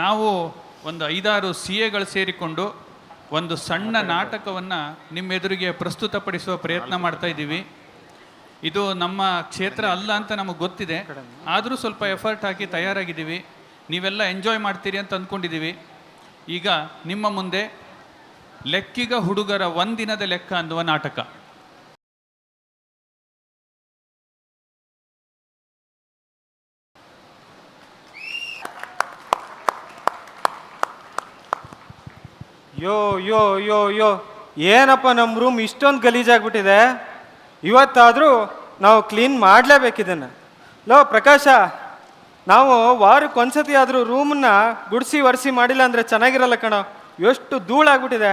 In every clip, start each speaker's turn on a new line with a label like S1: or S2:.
S1: ನಾವು ಒಂದು 5-6 CAಗಳು ಸೇರಿಕೊಂಡು ಒಂದು ಸಣ್ಣ ನಾಟಕವನ್ನು ನಿಮ್ಮ ಎದುರಿಗೆ ಪ್ರಸ್ತುತಪಡಿಸುವ ಪ್ರಯತ್ನ ಮಾಡ್ತಾ ಇದ್ದೀವಿ. ಇದು ನಮ್ಮ ಕ್ಷೇತ್ರ ಅಲ್ಲ ಅಂತ ನಮಗೆ ಗೊತ್ತಿದೆ, ಆದರೂ ಸ್ವಲ್ಪ ಎಫರ್ಟ್ ಹಾಕಿ ತಯಾರಾಗಿದ್ದೀವಿ. ನೀವೆಲ್ಲ ಎಂಜಾಯ್ ಮಾಡ್ತೀರಿ ಅಂತ ಅಂದ್ಕೊಂಡಿದ್ದೀವಿ. ಈಗ ನಿಮ್ಮ ಮುಂದೆ ಲೆಕ್ಕಿಗ ಹುಡುಗರ ಒಂದಿನದ ಲೆಕ್ಕ ಅನ್ನುವ ನಾಟಕ.
S2: ಯೋ ಯೋ ಯೋ ಯೋ ಏನಪ್ಪ ನಮ್ಮ ರೂಮ್ ಇಷ್ಟೊಂದು ಗಲೀಜಾಗ್ಬಿಟ್ಟಿದೆ. ಇವತ್ತಾದರೂ ನಾವು ಕ್ಲೀನ್ ಮಾಡಲೇಬೇಕಿದನ್ನು. ಲೋ ಪ್ರಕಾಶ, ನಾವು ವಾರಕ್ಕೆ ಒಂದ್ಸತಿ ಆದರೂ ರೂಮನ್ನ ಗುಡಿಸಿ ಒರೆಸಿ ಮಾಡಿಲ್ಲ ಅಂದರೆ ಚೆನ್ನಾಗಿರಲ್ಲ ಕಣೋ. ಎಷ್ಟು ಧೂಳಾಗ್ಬಿಟ್ಟಿದೆ.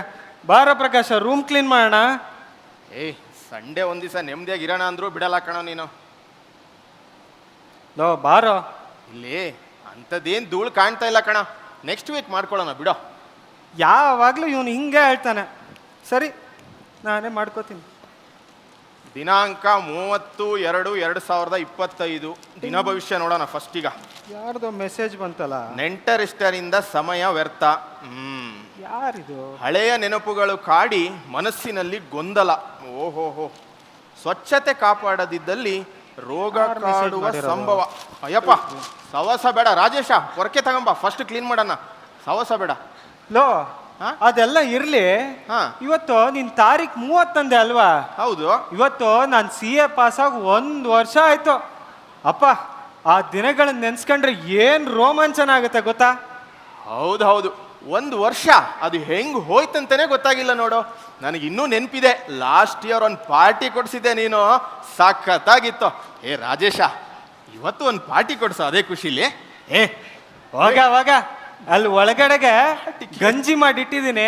S2: ಬಾರ ಪ್ರಕಾಶ, ರೂಮ್ ಕ್ಲೀನ್ ಮಾಡೋಣ.
S3: ಏಯ್, ಸಂಡೇ ಒಂದು ದಿವಸ ನೆಮ್ಮದಿಯಾಗಿ ಇರೋಣ ಅಂದರೂ ಬಿಡಲ್ಲ ಕಣೋ ನೀನು.
S2: ಲೋ ಬಾರೋ.
S3: ಇಲ್ಲಿ ಅಂಥದ್ದೇನು ಧೂಳು ಕಾಣ್ತಾ ಇಲ್ಲ ಕಣ. ನೆಕ್ಸ್ಟ್ ವೀಕ್ ಮಾಡ್ಕೊಳ್ಳೋಣ ಬಿಡೋ.
S2: ಯಾವಾಗಲೂ ಇವನು ಹಿಂಗೆ ಹೇಳ್ತಾನೆ. ಸರಿ, ನಾನೇ ಮಾಡ್ಕೋತೀನಿ.
S3: ದಿನಾಂಕ 30/2/2025 ದಿನ ಭವಿಷ್ಯ ನೋಡೋಣ ಫಸ್ಟ್. ಈಗ
S2: ಯಾರ್ದೋ ಮೆಸೇಜ್ ಬಂತಲ್ಲ.
S3: ನೆಂಟರಿಷ್ಟರಿಂದ ಸಮಯ ವ್ಯರ್ಥ.
S2: ಯಾರಿದು?
S3: ಹಳೆಯ ನೆನಪುಗಳು ಕಾಡಿ ಮನಸ್ಸಿನಲ್ಲಿ ಗೊಂದಲ. ಓಹೋಹೋ. ಸ್ವಚ್ಛತೆ ಕಾಪಾಡದಿದ್ದಲ್ಲಿ ರೋಗ ಕಾಡುವ ಸಂಭವ. ಅಯ್ಯಪ್ಪ, ಸವಸ ಬೇಡ ರಾಜೇಶ, ಹೊರಕೆ ತಗೊಂಬ, ಫಸ್ಟ್ ಕ್ಲೀನ್ ಮಾಡೋಣ. ಸವಸ ಬೇಡ.
S2: ಲೋ, ಅದೆಲ್ಲ ಇರ್ಲಿ. ಇವತ್ತು ನಿನ್ ತಾರೀಖ್ 30 ಅಲ್ವಾ?
S3: ಹೌದು.
S2: ಇವತ್ತು ನಾನು CA ಪಾಸ್ ಆಗಿ 1 ವರ್ಷ ಆಯ್ತು. ಅಪ್ಪ, ಆ ದಿನಗಳನ್ನ ನೆನ್ಸ್ಕೊಂಡ್ರೆ ಏನ್ ರೋಮಾಂಚನ ಆಗುತ್ತೆ ಗೊತ್ತಾ?
S3: ಹೌದು ಹೌದು, 1 ವರ್ಷ ಅದು ಹೆಂಗ್ ಹೋಯ್ತಂತಾನೆ ಗೊತ್ತಾಗಿಲ್ಲ ನೋಡು. ನನಗೆ ಇನ್ನೂ ನೆನಪಿದೆ, ಲಾಸ್ಟ್ ಇಯರ್ ಒಂದು ಪಾರ್ಟಿ ಕೊಡ್ಸಿದ್ದೆ ನೀನು, ಸಖತ್ತಾಗಿತ್ತು. ಏ ರಾಜೇಶ, ಇವತ್ತು ಒಂದು ಪಾರ್ಟಿ ಕೊಡ್ಸೋ, ಅದೇ ಖುಷಿಲಿ.
S2: ಏ ಹೋಗ, ಅಲ್ಲಿ ಒಳಗಡೆಗೆ ಗಂಜಿ ಮಾಡಿಟ್ಟಿದ್ದೀನಿ,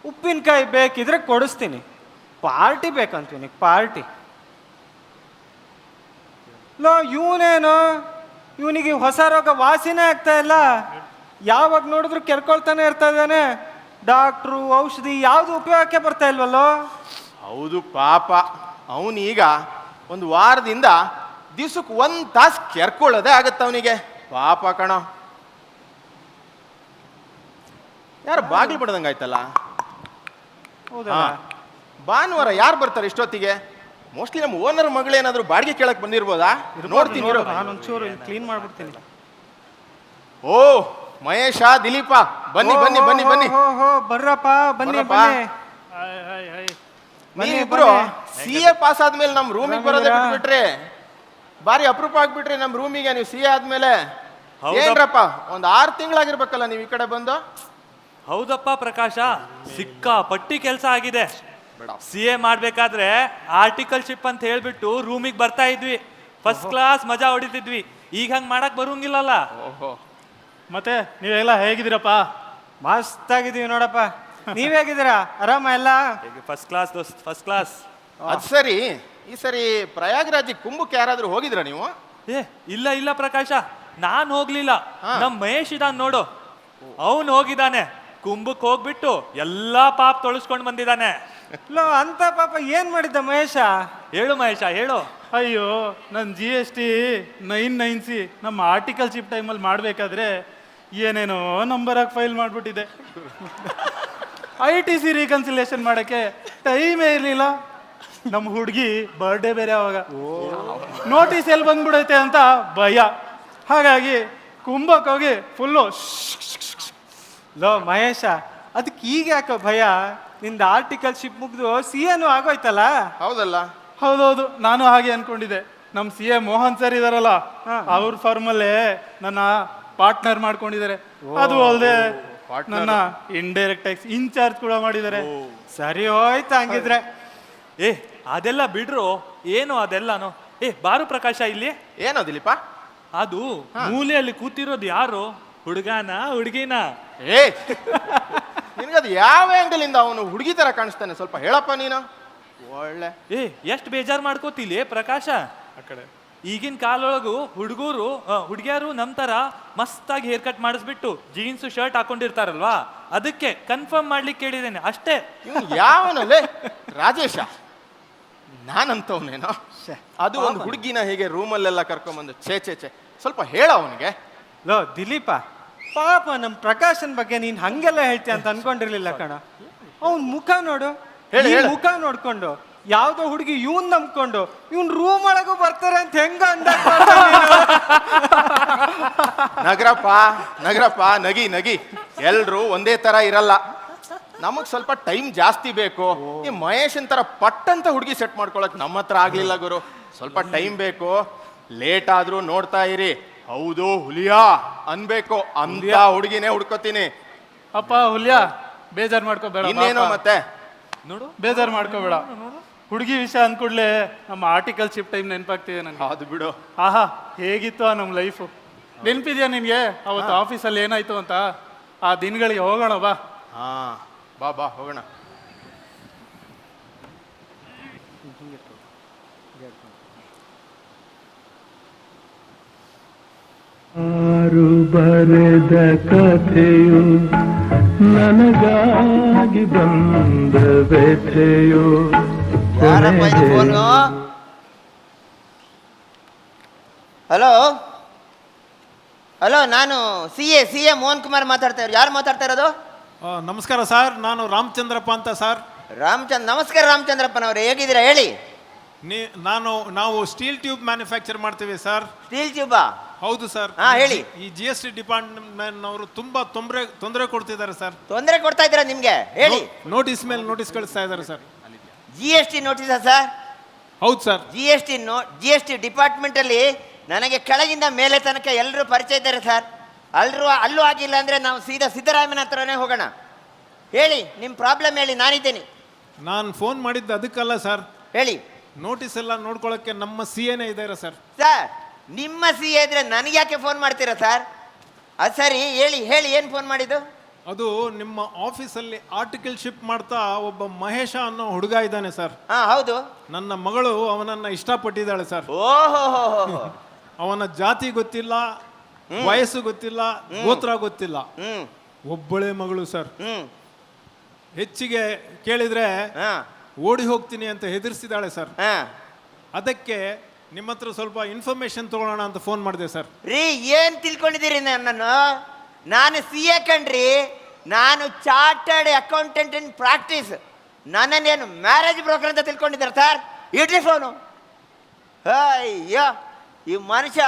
S2: ಉಪ್ಪಿನಕಾಯಿ ಬೇಕಿದ್ರೆ ಕೊಡಿಸ್ತೀನಿ. Party ಬೇಕಂತೀನಿ, party. ಲೋ, ಇವನೇನು, ಇವನಿಗೆ ಹೊಸ ರೋಗ ವಾಸಿನೇ ಆಗ್ತಾ ಇಲ್ಲ. ಯಾವಾಗ ನೋಡಿದ್ರು ಕೆರ್ಕೊಳ್ತಾನೆ ಇರ್ತಾ ಇದ್ದಾನೆ. ಡಾಕ್ಟ್ರು, ಔಷಧಿ ಯಾವುದು ಉಪಯೋಗಕ್ಕೆ ಬರ್ತಾ ಇಲ್ವಲ್ಲೋ?
S3: ಹೌದು ಪಾಪ, ಅವನೀಗ ಒಂದು ವಾರದಿಂದ ದಿವ್ಸಕ್ಕೆ 1 ತಾಸು ಕೆರ್ಕೊಳ್ಳೋದೇ ಆಗತ್ತೆ ಅವನಿಗೆ. ಪಾಪ ಕಣ. ಯಾರು ಬಾಗಿಲು ಬಡ್ದಂಗಾಯ್ತಲ್ಲ.
S2: ಹೌದಾ?
S3: ಭಾನುವಾರ ಯಾರು ಬರ್ತಾರೆ ಇಷ್ಟೊತ್ತಿಗೆ? ಮೋಸ್ಟ್ಲಿ ನಮ್ಮ ಓನರ್ ಮಗಳೇನಾದ್ರೂ ಬಾಡಿಗೆ ಕೇಳಕ್ ಬಂದಿರ್ಬೋದಾ? ನೋಡ್ತೀನಿ,
S2: ನಾನೊಂಚೂರು ಕ್ಲೀನ್ ಮಾಡ್ಬಿಡ್ತೀನಿ.
S3: ಓ ಮಹೇಶ, ದಿಲೀಪ, ಬನ್ನಿ ಬನ್ನಿ ಬನ್ನಿ ಬನ್ನಿ.
S2: ಬರ್ರಪ್ಪ, ಬನ್ನಿ
S3: ನೀವಿಬ್ರು CA ಪಾಸ್ ಆದ್ಮೇಲೆ ನಮ್ ರೂಮಿಗೆ ಬರೋದೇ ಬಿಟ್ಬಿಟ್ರೆ, ಬಾರಿ ಅಪರೂಪ ಆಗ್ಬಿಟ್ರಿ ನಮ್ ರೂಮಿಗೆ. ನೀವು CA ಆದ್ಮೇಲೆ ಏನ್ರಪ್ಪ, ಒಂದ್ 6 ತಿಂಗಳಾಗಿರ್ಬೇಕಲ್ಲ ನೀವು ಈ ಕಡೆ ಬಂದು.
S4: ಹೌದಪ್ಪ ಪ್ರಕಾಶ, ಸಿಕ್ಕಾಪಟ್ಟಿ ಕೆಲಸ ಆಗಿದೆ. CA ಮಾಡ್ಬೇಕಾದ್ರೆ ಆರ್ಟಿಕಲ್ಶಿಪ್ ಅಂತ ಹೇಳ್ಬಿಟ್ಟು ರೂಮಿಗೆ ಬರ್ತಾ ಇದ್ವಿ, ಫಸ್ಟ್ ಕ್ಲಾಸ್ ಮಜಾ ಹೊಡಿತಿದ್ವಿ. ಈಗ ಹಂಗ್ ಮಾಡಕ್ ಬರೋಂಗಿಲ್ಲಲ್ಲ.
S3: ಓಹೋ.
S5: ಮತ್ತೆ ನೀವೆಲ್ಲ ಹೇಗಿದ್ದೀರಪ್ಪ?
S2: ಮಸ್ತ್ ಆಗಿದೀವಿ ನೋಡಪ್ಪ. ನೀವ್ ಹೇಗಿದ್ದೀರಾ? ಆರಾಮ ಎಲ್ಲ?
S4: ಫಸ್ಟ್ ಕ್ಲಾಸ್ ದೋಸ್ತ್, ಫಸ್ಟ್ ಕ್ಲಾಸ್.
S3: ಅದ್ ಸರಿ, ಈ ಸರಿ ಪ್ರಯಾಗ್ರಾಜ್ ಕುಂಭಕ್ಕೆ ಯಾರಾದ್ರೂ ಹೋಗಿದ್ರ ನೀವು?
S4: ಇಲ್ಲ ಪ್ರಕಾಶ, ನಾನ್ ಹೋಗ್ಲಿಲ್ಲ. ನಮ್ ಮಹೇಶ್ ಇದಾನ್ ನೋಡು, ಅವನು ಹೋಗಿದ್ದಾನೆ. ಕುಂಭಕ್ಕೆ ಹೋಗ್ಬಿಟ್ಟು ಎಲ್ಲಾ ಪಾಪ ತೊಳಸ್ಕೊಂಡ್ ಬಂದಿದ್ದಾನೆ.
S2: ಲೋ, ಅಂತ ಪಾಪ ಏನ್ ಮಾಡಿದ್ದ ಮಹೇಶ?
S4: ಹೇಳು ಮಹೇಶ, ಹೇಳು.
S5: ಅಯ್ಯೋ, ನನ್ನ GST 990C ನಮ್ಮ ಆರ್ಟಿಕಲ್ಶಿಪ್ ಟೈಮಲ್ಲಿ ಮಾಡಬೇಕಾದ್ರೆ ಏನೇನೋ ನಂಬರಾಗಿ ಫೈಲ್ ಮಾಡಿಬಿಟ್ಟಿದೆ. ITC ರೀಕನ್ಸಿಲೇಷನ್ ಮಾಡೋಕ್ಕೆ ಟೈಮೇ ಇರಲಿಲ್ಲ. ನಮ್ಮ ಹುಡುಗಿ ಬರ್ಡೇ ಬೇರೆ ಅವಾಗ. ನೋಟಿಸ್ ಎಲ್ಲಿ ಬಂದ್ಬಿಡೈತೆ ಅಂತ ಭಯ. ಹಾಗಾಗಿ ಕುಂಭಕ್ಕೆ ಹೋಗಿ ಫುಲ್ಲು.
S2: ಲೋ ಮಹೇಶ, ಅದಕ್ಕೆ ಈಗ ಯಾಕೋ ಭಯ? ನಿಂದ ಆರ್ಟಿಕಲ್ಶಿಪ್ ಮುಗ್ದು CAನೂ ಆಗೋಯ್ತಲ್ಲ?
S3: ಹೌದಲ್ಲ?
S5: ಹೌದೌದು, ನಾನು ಹಾಗೆ ಅನ್ಕೊಂಡಿದ್ದೆ. ನಮ್ಮ CA ಮೋಹನ್ ಸರ್ ಇದಾರಲ್ಲ, ಅವ್ರ ಫರ್ಮಲ್ಲೇ ನನ್ನ ಪಾರ್ಟ್ನರ್ ಮಾಡ್ಕೊಂಡಿದ್ದಾರೆ. ಅದು ಅಲ್ಲದೆ ನನ್ನ ಇಂಡೈರೆಕ್ಟ್ ಟ್ಯಾಕ್ಸ್ ಇನ್ಚಾರ್ಜ್ ಕೂಡ ಮಾಡಿದ್ದಾರೆ.
S2: ಸರಿ ಹೋಯ್ತು ಹಂಗಿದ್ರೆ.
S4: ಅದೆಲ್ಲ ಬಿಡ್ರು, ಏನು ಅದೆಲ್ಲಾನು. ಬಾರು ಪ್ರಕಾಶ, ಇಲ್ಲಿ
S3: ಏನೋ ದಿಲೀಪ?
S4: ಅದು ಮೂಲೆಯಲ್ಲಿ ಕೂತಿರೋದು ಯಾರು? ಹುಡುಗನ ಹುಡುಗಿನ?
S3: ನಿನಗದು ಯಾವ ಆಂಗಲ್ ಇಂದ ಅವನು ಹುಡುಗಿ ತರ ಕಾಣಿಸ್ತಾನೆ? ಸ್ವಲ್ಪ ಹೇಳಪ್ಪ ನೀನು. ಒಳ್ಳೆ
S4: ಎಷ್ಟು ಬೇಜಾರು ಮಾಡ್ಕೋತಿಲಿ ಪ್ರಕಾಶ.
S5: ಆ ಕಡೆ
S4: ಈಗಿನ ಕಾಲೊಳಗು ಹುಡುಗಿಯರು ನಮ್ ತರ ಮಸ್ತಾಗಿ ಹೇರ್ ಕಟ್ ಮಾಡಿಸ್ಬಿಟ್ಟು ಜೀನ್ಸ್ ಶರ್ಟ್ ಹಾಕೊಂಡಿರ್ತಾರಲ್ವಾ, ಅದಕ್ಕೆ ಕನ್ಫರ್ಮ್ ಮಾಡ್ಲಿಕ್ಕೆ ಕೇಳಿದ್ದೇನೆ ಅಷ್ಟೇ.
S3: ಯಾವನಲ್ಲೇ ರಾಜೇಶ? ನಾನಂತವನೇನೋ? ಅದು ಒಂದು ಹುಡುಗಿನ ಹೇಗೆ ರೂಮಲ್ಲೆಲ್ಲ ಕರ್ಕೊಂಬಂದು ಛೇ ಛೇ ಛೇ, ಸ್ವಲ್ಪ ಹೇಳ ಅವನಿಗೆ.
S2: ಲೋ ದಿಲೀಪ, ಪಾಪ ನಮ್ಮ ಪ್ರಕಾಶನ್ ಬಗ್ಗೆ ನೀನ್ ಹಂಗೆಲ್ಲ ಹೇಳ್ತೀಯ ಅಂತ ಅನ್ಕೊಂಡಿರ್ಲಿಲ್ಲ ಕಣ. ಅವ್ನ್ ಮುಖ ನೋಡು,
S3: ಹೇಳು,
S2: ಈ
S3: ಹೇಳು.
S2: ಮುಖ ನೋಡ್ಕೊಂಡು ಯಾವ್ದೋ ಹುಡುಗಿ ಇವನ್ ನಂಬ್ಕೊಂಡು ಇವನ್ ರೂಮ್ ಒಳಗೂ ಬರ್ತಾರೆ ಅಂತ ಹೆಂಗ
S3: ನಗರಪ್ಪ ನಗಿ ನಗಿ. ಎಲ್ರು ಒಂದೇ ತರ ಇರಲ್ಲ, ನಮಗ್ ಸ್ವಲ್ಪ ಟೈಮ್ ಜಾಸ್ತಿ ಬೇಕು. ಈ ಮಹೇಶನ್ ತರ ಪಟ್ಟಂತ ಹುಡುಗಿ ಸೆಟ್ ಮಾಡ್ಕೊಳಕ್ ನಮ್ಮ ಹತ್ರ ಆಗ್ಲಿಲ್ಲ ಗುರು. ಸ್ವಲ್ಪ ಟೈಮ್ ಬೇಕು. ಲೇಟ್ ಆದ್ರೂ ನೋಡ್ತಾ ಇರಿ. ಹೌದು ಹುಲಿಯಾ ಅನ್ಬೇಕು, ಅಂತ ಹುಡುಗಿನೇ ಹುಡ್ಕೋತೀನಿ.
S5: ಅಪ್ಪ ಹುಲ್ಯ ಬೇಜಾರ್ ಮಾಡ್ಕೋಬೇಡ.
S3: ಇನ್ನೇನು ಮತ್ತೆ
S4: ನೋಡು,
S5: ಬೇಜಾರ್ ಮಾಡ್ಕೋಬೇಡ. ಹುಡುಗಿ ವಿಷಯ ಅಂದ್ಕೂಡ್ಲೆ ನಮ್ಮ ಆರ್ಟಿಕಲ್ ಶಿಪ್ ಟೈಮ್ ನೆನಪಾಗ್ತಿದೆ ನನಗೆ.
S3: ಅದು ಬಿಡು.
S5: ಆಹಾ ಹೇಗಿತ್ತು ಆ ನಮ್ಮ ಲೈಫು. ನೆನಪಿದ್ಯಾ ನಿನ್ಗೆ ಅವತ್ತು ಆಫೀಸಲ್ಲಿ ಏನಾಯ್ತು ಅಂತ? ಆ ದಿನಗಳಿಗೆ ಹೋಗೋಣ ಬಾ.
S3: ಹಾ ಬಾ ಬಾ ಹೋಗೋಣ.
S6: ಆರು ಬರೆದ ಕಥೆಯು ನನಗಾಗಿ ಬಂದ ವ್ಯಥೆಯು.
S7: ಯಾರಪ್ಪ ಇದು ಫೋನು? ಹಲೋ ಹಲೋ, ನಾನು ಸಿ ಎ ಮೋಹನ್ ಕುಮಾರ್ ಮಾತಾಡ್ತಾ ಇರೋದು. ಯಾರು ಮಾತಾಡ್ತಾ ಇರೋದು?
S8: ನಮಸ್ಕಾರ ಸರ್, ನಾನು ರಾಮಚಂದ್ರಪ್ಪ ಅಂತ ಸರ್.
S7: ನಮಸ್ಕಾರ ರಾಮಚಂದ್ರಪ್ಪನವ್ರೆ, ಹೇಗಿದ್ದೀರಾ ಹೇಳಿ?
S8: ನಾವು ಸ್ಟೀಲ್ ಟ್ಯೂಬ್ ಮ್ಯಾನುಫ್ಯಾಕ್ಚರ್ ಮಾಡ್ತೀವಿ ಸರ್.
S7: ಸ್ಟೀಲ್ ಟ್ಯೂಬಾ?
S8: ಹೌದು ಸರ್.
S7: ಹಾ, ಹೇಳಿ.
S8: ಈ GST ಡಿಪಾರ್ಟ್ಮೆಂಟ್ ಅವರು ತುಂಬಾ ತೊಂದರೆ ಕೊಡ್ತಿದ್ದಾರೆ ಸರ್.
S7: ತೊಂದರೆ ಕೊಡ್ತಾ ಇದ್ದೀರಾ ನಿಮ್ಗೆ? ಹೇಳಿ.
S8: ನೋಟಿಸ್ ಮೇಲೆ ನೋಟಿಸ್ ಕಳಿಸ್ತಾ ಇದ್ದಾರೆ ಸರ್.
S7: GST ನೋಟಿಸಾ ಸರ್?
S8: ಹೌದು ಸರ್.
S7: GST ಡಿಪಾರ್ಟ್ಮೆಂಟ್ ಅಲ್ಲಿ ನನಗೆ ಕೆಳಗಿಂದ ಮೇಲೆ ತನಕ ಎಲ್ಲರೂ ಪರಿಚಯ ಇದ್ದಾರೆ ಸರ್. ಅಲ್ಲೂ ಆಗಿಲ್ಲ ಅಂದ್ರೆ ನಾವು ಸೀದಾ ಸಿದ್ದರಾಮಯ್ಯನ ಹತ್ರನೇ ಹೋಗೋಣ. ಹೇಳಿ, ನಿಮ್ಮ ಪ್ರಾಬ್ಲಮ್ ಹೇಳಿ, ನಾನಿದ್ದೀನಿ.
S8: ನಾನು ಫೋನ್ ಮಾಡಿದ್ದು ಅದಕ್ಕಲ್ಲ ಸರ್.
S7: ಹೇಳಿ.
S8: ನೋಟಿಸ್ ಎಲ್ಲ ನೋಡ್ಕೊಳ್ಳೋಕ್ಕೆ ನಮ್ಮ CAನೇ ಇದ್ದಾರೆ ಸರ್.
S7: ಸರ್, ನಿಮ್ಮ CA ಇದ್ರೆ ನನಗೆ ಯಾಕೆ ಫೋನ್ ಮಾಡ್ತೀರಾ ಸರ್? ಅದು ಸರಿ, ಹೇಳಿ ಏನು ಫೋನ್ ಮಾಡಿದ್ದು?
S8: ಅದು ನಿಮ್ಮ ಆಫೀಸಲ್ಲಿ ಆರ್ಟಿಕಲ್ ಶಿಪ್ ಮಾಡ್ತಾ ಒಬ್ಬ ಮಹೇಶ ಅನ್ನೋ ಹುಡುಗ ಇದ್ದಾನೆ ಸರ್.
S7: ಹಾ, ಹೌದು.
S8: ನನ್ನ ಮಗಳು ಅವನನ್ನ ಇಷ್ಟಪಟ್ಟಿದ್ದಾಳೆ ಸರ್.
S7: ಓಹೋ,
S8: ಅವನ ಜಾತಿ ಗೊತ್ತಿಲ್ಲ, ವಯಸ್ಸು ಗೊತ್ತಿಲ್ಲ, ಗೋತ್ರ ಗೊತ್ತಿಲ್ಲ. ಒಬ್ಬಳೇ ಮಗಳು ಸರ್. ಹೆಚ್ಚಿಗೆ ಕೇಳಿದ್ರೆ ಓಡಿ ಹೋಗ್ತೀನಿ ಅಂತ ಹೆದರ್ಸಿದಾಳೆ ಸರ್. ಅದಕ್ಕೆ ನಿಮ್ಮ ಹತ್ರ ಸ್ವಲ್ಪ ಇನ್ಫಾರ್ಮೇಶನ್ ತಗೊಳ್ಳೋಣ ಅಂತ ಫೋನ್ ಮಾಡಿದೆ ಸರ್.
S7: ರೀ, ಏನ್ ತಿಳ್ಕೊಂಡಿದ್ದೀರಿ ನನ್ನನ್ನು? ನಾನು CA ಕಣ್ರಿ. ನಾನು ಚಾರ್ಟರ್ಡ್ ಅಕೌಂಟೆಂಟ್ ಇನ್ ಪ್ರಾಕ್ಟೀಸ್. ನನ್ನನ್ನೇನು ಮ್ಯಾರೇಜ್ ಬ್ರೋಕರ್ ಅಂತ ತಿಳ್ಕೊಂಡಿದ್ದಾರೆ ಸರ್? ಇಡ್ರಿ ಫೋನು. ಅಯ್ಯೋ, ಈ ಮನುಷ್ಯ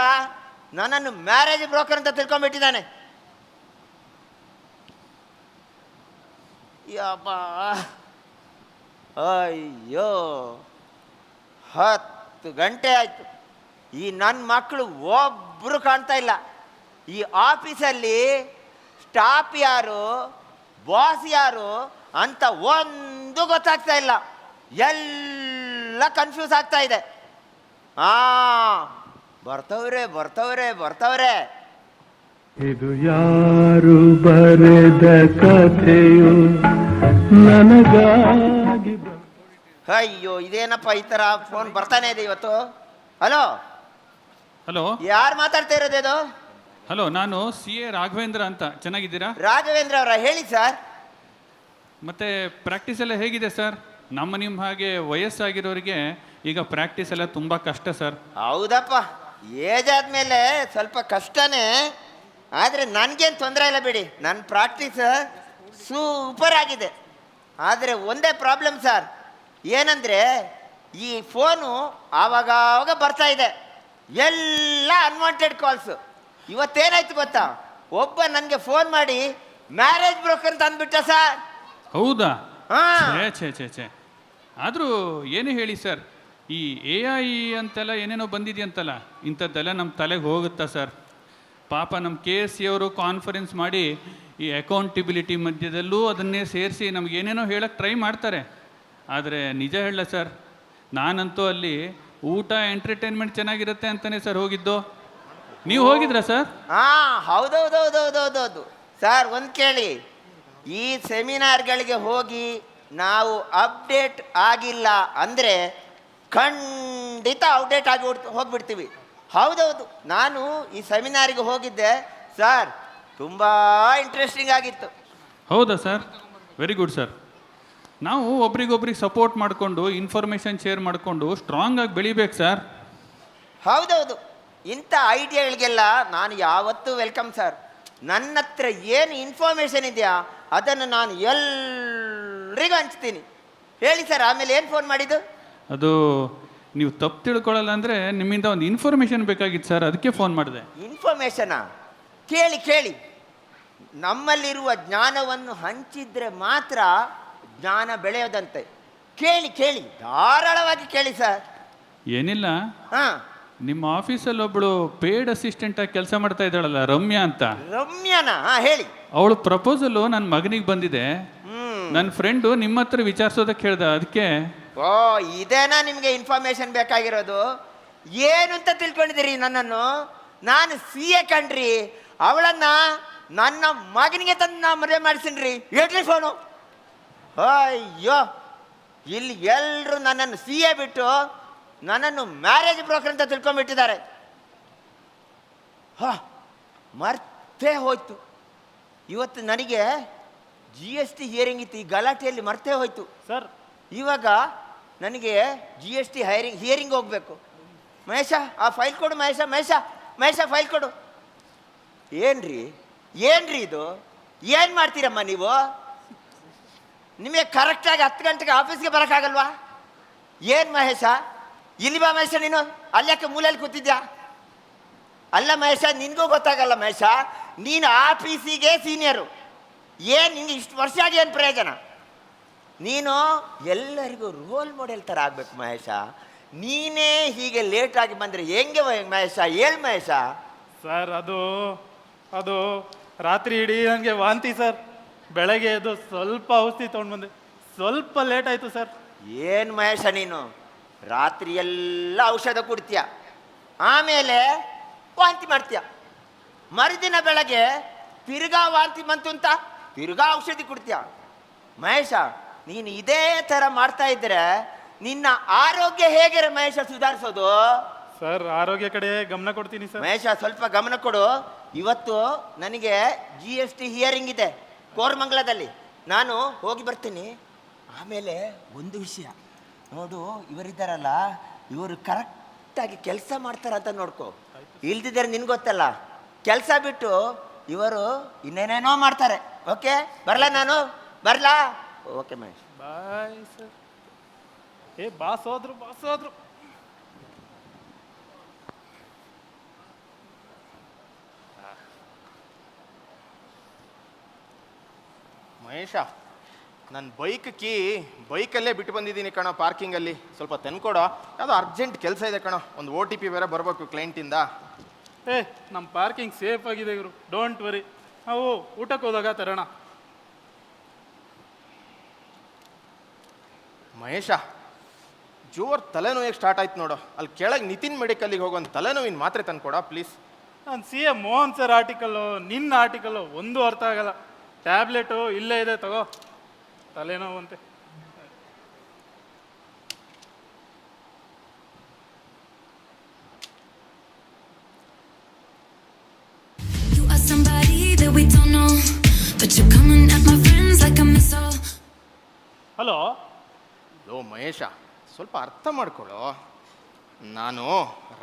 S7: ನನ್ನನ್ನು ಮ್ಯಾರೇಜ್ ಬ್ರೋಕರ್ ಅಂತ ತಿಳ್ಕೊಂಡ್ಬಿಟ್ಟಿದ್ದಾನೆ. ಯಪ್ಪ, ಅಯ್ಯೋ, 10 ಗಂಟೆ ಆಯ್ತು. ಈ ನನ್ನ ಮಕ್ಕಳು ಒಬ್ಬರು ಕಾಣ್ತಾ ಇಲ್ಲ. ಈ ಆಫೀಸಲ್ಲಿ ಸ್ಟಾಫ್ ಯಾರು, ಬಾಸ್ ಯಾರು ಅಂತ ಒಂದು ಗೊತ್ತಾಗ್ತಾ ಇಲ್ಲ. ಎಲ್ಲ ಕನ್ಫ್ಯೂಸ್ ಆಗ್ತಾ ಇದೆ. ಬರ್ತವ್ರೆ.
S6: ಇದು ಯಾರು ಬರೆದ ಕಥೆಯು ನನಗಾಗಿ.
S7: ಅಯ್ಯೋ, ಇದೇನಪ್ಪ ಈ ಥರ ಫೋನ್ ಬರ್ತಾನೆ ಇದೆ ಇವತ್ತು. ಹಲೋ
S1: ಹಲೋ,
S7: ಯಾರು ಮಾತಾಡ್ತಾ ಇರೋದು?
S1: ಹಲೋ, ನಾನು CA ರಾಘವೇಂದ್ರ ಅಂತ. ಚೆನ್ನಾಗಿದ್ದೀರಾ?
S7: ರಾಘವೇಂದ್ರ ಅವರ, ಹೇಳಿ ಸರ್.
S1: ಮತ್ತೆ ಪ್ರಾಕ್ಟೀಸ್ ಎಲ್ಲ ಹೇಗಿದೆ ಸರ್? ನಿಮ್ಮ ಹಾಗೆ ವಯಸ್ಸಾಗಿರೋರಿಗೆ ಈಗ ಪ್ರಾಕ್ಟೀಸ್ ಎಲ್ಲ ತುಂಬ ಕಷ್ಟ ಸರ್.
S7: ಹೌದಪ್ಪ, ಏಜ್ ಆದಮೇಲೆ ಸ್ವಲ್ಪ ಕಷ್ಟನೇ. ಆದರೆ ನನಗೇನು ತೊಂದರೆ ಇಲ್ಲ ಬಿಡಿ, ನನ್ನ ಪ್ರಾಕ್ಟೀಸ್ ಸೂಪರ್ ಆಗಿದೆ. ಆದರೆ ಒಂದೇ ಪ್ರಾಬ್ಲಮ್ ಸರ್, ಏನಂದರೆ ಈ ಫೋನು ಆವಾಗ ಬರ್ತಾ ಇದೆ, ಎಲ್ಲ ಅನ್ವಾಂಟೆಡ್ ಕಾಲ್ಸು. ಇವತ್ತೇನಾಯ್ತು ಗೊತ್ತಾ? ಒಬ್ಬ ನನಗೆ ಫೋನ್ ಮಾಡಿ ಮ್ಯಾರೇಜ್ ಬ್ರೋಕರ್ ಅಂತ ಅಂದ್ಬಿಟ್ಟ ಸರ್.
S1: ಹೌದಾ?
S7: ಹಾಂ.
S1: ಛೇ ಆದರೂ ಏನು ಹೇಳಿ ಸರ್, ಈ AI ಅಂತೆಲ್ಲ ಏನೇನೋ ಬಂದಿದೆಯಂತಲ್ಲ, ಇಂಥದ್ದೆಲ್ಲ ನಮ್ಮ ತಲೆಗೆ ಹೋಗುತ್ತಾ ಸರ್? ಪಾಪ ನಮ್ಮ KSC ಅವರು ಕಾನ್ಫರೆನ್ಸ್ ಮಾಡಿ ಈ ಅಕೌಂಟಿಬಿಲಿಟಿ ಮಧ್ಯದಲ್ಲೂ ಅದನ್ನೇ ಸೇರಿಸಿ ನಮ್ಗೆ ಏನೇನೋ ಹೇಳಕ್ಕೆ ಟ್ರೈ ಮಾಡ್ತಾರೆ. ಆದರೆ ನಿಜ ಹೇಳಲ್ಲ ಸರ್, ನಾನಂತೂ ಅಲ್ಲಿ ಊಟ ಎಂಟರ್ಟೈನ್ಮೆಂಟ್ ಚೆನ್ನಾಗಿರುತ್ತೆ ಅಂತಲೇ ಸರ್ ಹೋಗಿದ್ದು. ನೀವು ಹೋಗಿದ್ರಾ ಸರ್?
S7: ಹೌದೌದು ಸರ್. ಒಂದು ಕೇಳಿ, ಈ ಸೆಮಿನಾರ್ಗಳಿಗೆ ಹೋಗಿ ನಾವು ಅಪ್ಡೇಟ್ ಆಗಿಲ್ಲ ಅಂದರೆ ಖಂಡಿತ ಔಟ್ಡೇಟ್ ಆಗಿ ಹೋಗ್ಬಿಡ್ತೀವಿ. ಹೌದೌದು, ನಾನು ಈ ಸೆಮಿನಾರಿಗೆ ಹೋಗಿದ್ದೆ ಸರ್, ತುಂಬ ಇಂಟ್ರೆಸ್ಟಿಂಗ್ ಆಗಿತ್ತು.
S1: ಹೌದಾ ಸರ್? Very good sir. ನಾವು ಒಬ್ರಿಗೊಬ್ರಿಗೆ ಸಪೋರ್ಟ್ ಮಾಡಿಕೊಂಡು ಇನ್ಫಾರ್ಮೇಷನ್ ಶೇರ್ ಮಾಡಿಕೊಂಡು ಸ್ಟ್ರಾಂಗ್ ಆಗಿ ಬೆಳಿಬೇಕು ಸರ್.
S7: ಹೌದೌದು, ಇಂಥ ಐಡಿಯಾಗಳಿಗೆಲ್ಲ ನಾನು ಯಾವತ್ತೂ ವೆಲ್ಕಮ್ ಸರ್. ನನ್ನ ಹತ್ರ ಏನು ಇನ್ಫಾರ್ಮೇಶನ್ ಇದೆಯಾ ಅದನ್ನು ನಾನು ಎಲ್ರಿಗೂ ಹಂಚ್ತೀನಿ. ಹೇಳಿ ಸರ್, ಆಮೇಲೆ ಏನು ಫೋನ್ ಮಾಡಿದ್ದು?
S1: ಅದು ನೀವು ತಪ್ಪು ತಿಳ್ಕೊಳ್ಳಲ್ಲ ಅಂದರೆ ನಿಮ್ಮಿಂದ ಒಂದು ಇನ್ಫಾರ್ಮೇಷನ್ ಬೇಕಾಗಿತ್ತು ಸರ್, ಅದಕ್ಕೆ ಫೋನ್ ಮಾಡಿದೆ.
S7: ಇನ್ಫಾರ್ಮೇಶನಾ? ಕೇಳಿ ಕೇಳಿ, ನಮ್ಮಲ್ಲಿರುವ ಜ್ಞಾನವನ್ನು ಹಂಚಿದ್ರೆ ಮಾತ್ರ ಜ್ಞಾನ ಬೆಳೆಯೋದಂತೆ. ಕೇಳಿ ಕೇಳಿ, ಧಾರಾಳವಾಗಿ ಕೇಳಿ ಸರ್.
S1: ಏನಿಲ್ಲ,
S7: ಹಾಂ,
S1: ನಿಮ್ಮ ಆಫೀಸಲ್ಲಿ ಒಬ್ಬಳು ಪೇಯ್ಡ್ ಅಸಿಸ್ಟೆಂಟಾಗಿ ಕೆಲಸ ಮಾಡ್ತಾ ಇದ್ದಾಳಲ್ಲ, ರಮ್ಯಾ ಅಂತ.
S7: ರಮ್ಯಾನಾ? ಹಾಂ, ಹೇಳಿ.
S1: ಅವಳು ಪ್ರಪೋಸಲು ನನ್ನ ಮಗನಿಗೆ ಬಂದಿದೆ. ನನ್ನ ಫ್ರೆಂಡು ನಿಮ್ಮ ಹತ್ರ ವಿಚಾರಿಸೋದಕ್ಕೆ ಹೇಳ್ದ, ಅದಕ್ಕೆ.
S7: ಓ, ಇದೇನಾ ನಿಮಗೆ ಇನ್ಫಾರ್ಮೇಶನ್ ಬೇಕಾಗಿರೋದು? ಏನು ಅಂತ ತಿಳ್ಕೊಂಡಿದ್ದೀರಿ ನನ್ನನ್ನು? ನಾನು CA ಕಣ್ರಿ. ಅವಳನ್ನ ನನ್ನ ಮಗನಿಗೆ ತಂದು ನಾ ಮದುವೆ ಮಾಡಿಸಿನ್ರಿ. ಹೇಳ್ರಿ ಫೋನು. ಅಯ್ಯೋ, ಇಲ್ಲಿ ಎಲ್ಲರೂ ನನ್ನನ್ನು CA ಬಿಟ್ಟು ನನ್ನನ್ನು ಮ್ಯಾರೇಜ್ ಬ್ರೋಕರ್ ಅಂತ ತಿಳ್ಕೊಂಡ್ಬಿಟ್ಟಿದ್ದಾರೆ. ಮರ್ತೇ ಹೋಯ್ತು. ಇವತ್ತು ನನಗೆ GST ಹಿಯರಿಂಗ್ ಇತ್ತು, ಈ ಗಲಾಟೆಯಲ್ಲಿ ಮರ್ತೇ ಹೋಯ್ತು
S5: ಸರ್.
S7: ಇವಾಗ ನನಗೆ GST ಹಿಯರಿಂಗ್ ಹೋಗ್ಬೇಕು. ಮಹೇಶ, ಆ ಫೈಲ್ ಕೊಡು. ಮಹೇಶ ಫೈಲ್ ಕೊಡು. ಏನ್ರಿ ಇದು? ಏನು ಮಾಡ್ತೀರಮ್ಮ ನೀವು? ನಿಮಗೆ ಕರೆಕ್ಟಾಗಿ 10 ಗಂಟೆಗೆ ಆಫೀಸ್ಗೆ ಬರೋಕ್ಕಾಗಲ್ವಾ? ಏನು ಮಹೇಶ, ಇಲ್ಲಿ ಬಾ ಮಹೇಶ. ನೀನು ಅಲ್ಯಾಕೆ ಮೂಲೆಯಲ್ಲಿ ಕೂತಿದ್ಯಾ? ಅಲ್ಲ ಮಹೇಶ, ನಿನಗೂ ಗೊತ್ತಾಗಲ್ಲ ಮಹೇಶ, ನೀನು ಆಫೀಸಿಗೆ ಸೀನಿಯರು. ಏನು ನಿಂಗೆ ಇಷ್ಟು ವರ್ಷ ಆಗಿ ಏನು ಪ್ರಯೋಜನ? ನೀನು ಎಲ್ಲರಿಗೂ ರೋಲ್ ಮಾಡೆಲ್ ಥರ ಆಗಬೇಕು ಮಹೇಶ. ನೀನೇ ಹೀಗೆ ಲೇಟಾಗಿ ಬಂದರೆ ಹೆಂಗೆ ಮಹೇಶ? ಹೇಳು ಮಹೇಶ.
S5: ಸರ್, ಅದು ರಾತ್ರಿ ಇಡೀ ನನಗೆ ವಾಂತಿ ಸರ್. ಬೆಳಗ್ಗೆ ಎದ್ದು ಸ್ವಲ್ಪ ಔಷಧಿ ತೊಗೊಂಡು ಬಂದೆ, ಸ್ವಲ್ಪ ಲೇಟ್ ಆಯಿತು ಸರ್.
S7: ಏನು ಮಹೇಶ ನೀನು ರಾತ್ರಿ ಎಲ್ಲ ಔಷಧ ಕುಡ್ತೀಯ, ಆಮೇಲೆ ವಾಂತಿ ಮಾಡ್ತೀಯ. ಮರುದಿನ ಬೆಳಗ್ಗೆ ತಿರ್ಗಾ ವಾಂತಿ ಬಂತು ಅಂತ ತಿರ್ಗಾ ಔಷಧಿ ಕುಡ್ತೀಯ. ಮಹೇಶ, ನೀನು ಇದೇ ಥರ ಮಾಡ್ತಾ ಇದ್ರೆ ನಿನ್ನ ಆರೋಗ್ಯ ಹೇಗೆ ಮಹೇಶ ಸುಧಾರಿಸೋದು?
S5: ಸರ್, ಆರೋಗ್ಯ ಕಡೆ ಗಮನ ಕೊಡ್ತೀನಿ ಸರ್.
S7: ಮಹೇಶ, ಸ್ವಲ್ಪ ಗಮನ ಕೊಡು. ಇವತ್ತು ನನಗೆ GST ಹಿಯರಿಂಗ್ ಇದೆ ಕೋರಮಂಗಲದಲ್ಲಿ. ನಾನು ಹೋಗಿ ಬರ್ತೀನಿ. ಆಮೇಲೆ ಒಂದು ವಿಷಯ ನೋಡು, ಇವರಿದ್ದಾರಲ್ಲ, ಇವರು ಕರೆಕ್ಟಾಗಿ ಕೆಲಸ ಮಾಡ್ತಾರಂತ ನೋಡ್ಕೊ. ಇಲ್ದಿದ್ದಾರೆ ನಿನ್ಗೆ ಗೊತ್ತಲ್ಲ, ಕೆಲಸ ಬಿಟ್ಟು ಇವರು ಇನ್ನೇನೇನೋ ಮಾಡ್ತಾರೆ. ಓಕೆ, ಬರಲಾ? ನಾನು ಬರಲಾ? Okay Mahesh,
S5: bye sir. Boss ಹೋದ್ರು.
S3: ಮಹೇಶ, ನನ್ನ ಬೈಕಲ್ಲೇ ಬಿಟ್ಟು ಬಂದಿದ್ದೀನಿ ಕಣೋ ಪಾರ್ಕಿಂಗಲ್ಲಿ. ಸ್ವಲ್ಪ ತಂದ್ಕೊಡೋ, ಯಾವುದೋ ಅರ್ಜೆಂಟ್ ಕೆಲಸ ಇದೆ ಕಣೋ. ಒಂದು OTP ಬೇರೆ ಬರಬೇಕು ಕ್ಲೈಂಟಿಂದ.
S5: ನಮ್ಮ ಪಾರ್ಕಿಂಗ್ ಸೇಫ್ ಆಗಿದೆ ಇವರು, ಡೋಂಟ್ ವರಿ. ನಾವು ಊಟಕ್ಕೆ ಹೋದಾಗ ತರೋಣ.
S3: ಮಹೇಶ, ಜೋರ್ ತಲೆನೋವಿಗೆ ಸ್ಟಾರ್ಟ್ ಆಯ್ತು ನೋಡು. ಅಲ್ಲಿ ಕೆಳಗೆ ನಿತಿನ್ ಮೆಡಿಕಲ್ಲಿಗೆ ಹೋಗೋ ಒಂದು ತಲೆನೋವಿನ ಮಾತ್ರೆ ತಂದ್ಕೊಡ ಪ್ಲೀಸ್.
S5: ನಾನು CA ಮೋಹನ್ ಸರ್ ಆರ್ಟಿಕಲ್ಲು, ನಿನ್ನ ಆರ್ಟಿಕಲ್ಲು ಒಂದು ಅರ್ಥ ಆಗಲ್ಲ. ಟ್ಯಾಬ್ಲೆಟು ಇಲ್ಲೇ ಇದೆ, ತಗೋ. ತಲೆನೋವಂತೆ.
S9: You are somebody that we don't know, but you're coming at my friends like a missile.
S5: Hello.
S3: ಮಹೇಶ, ಸ್ವಲ್ಪ ಅರ್ಥ ಮಾಡ್ಕೊಳ್ಳೋ. ನಾನು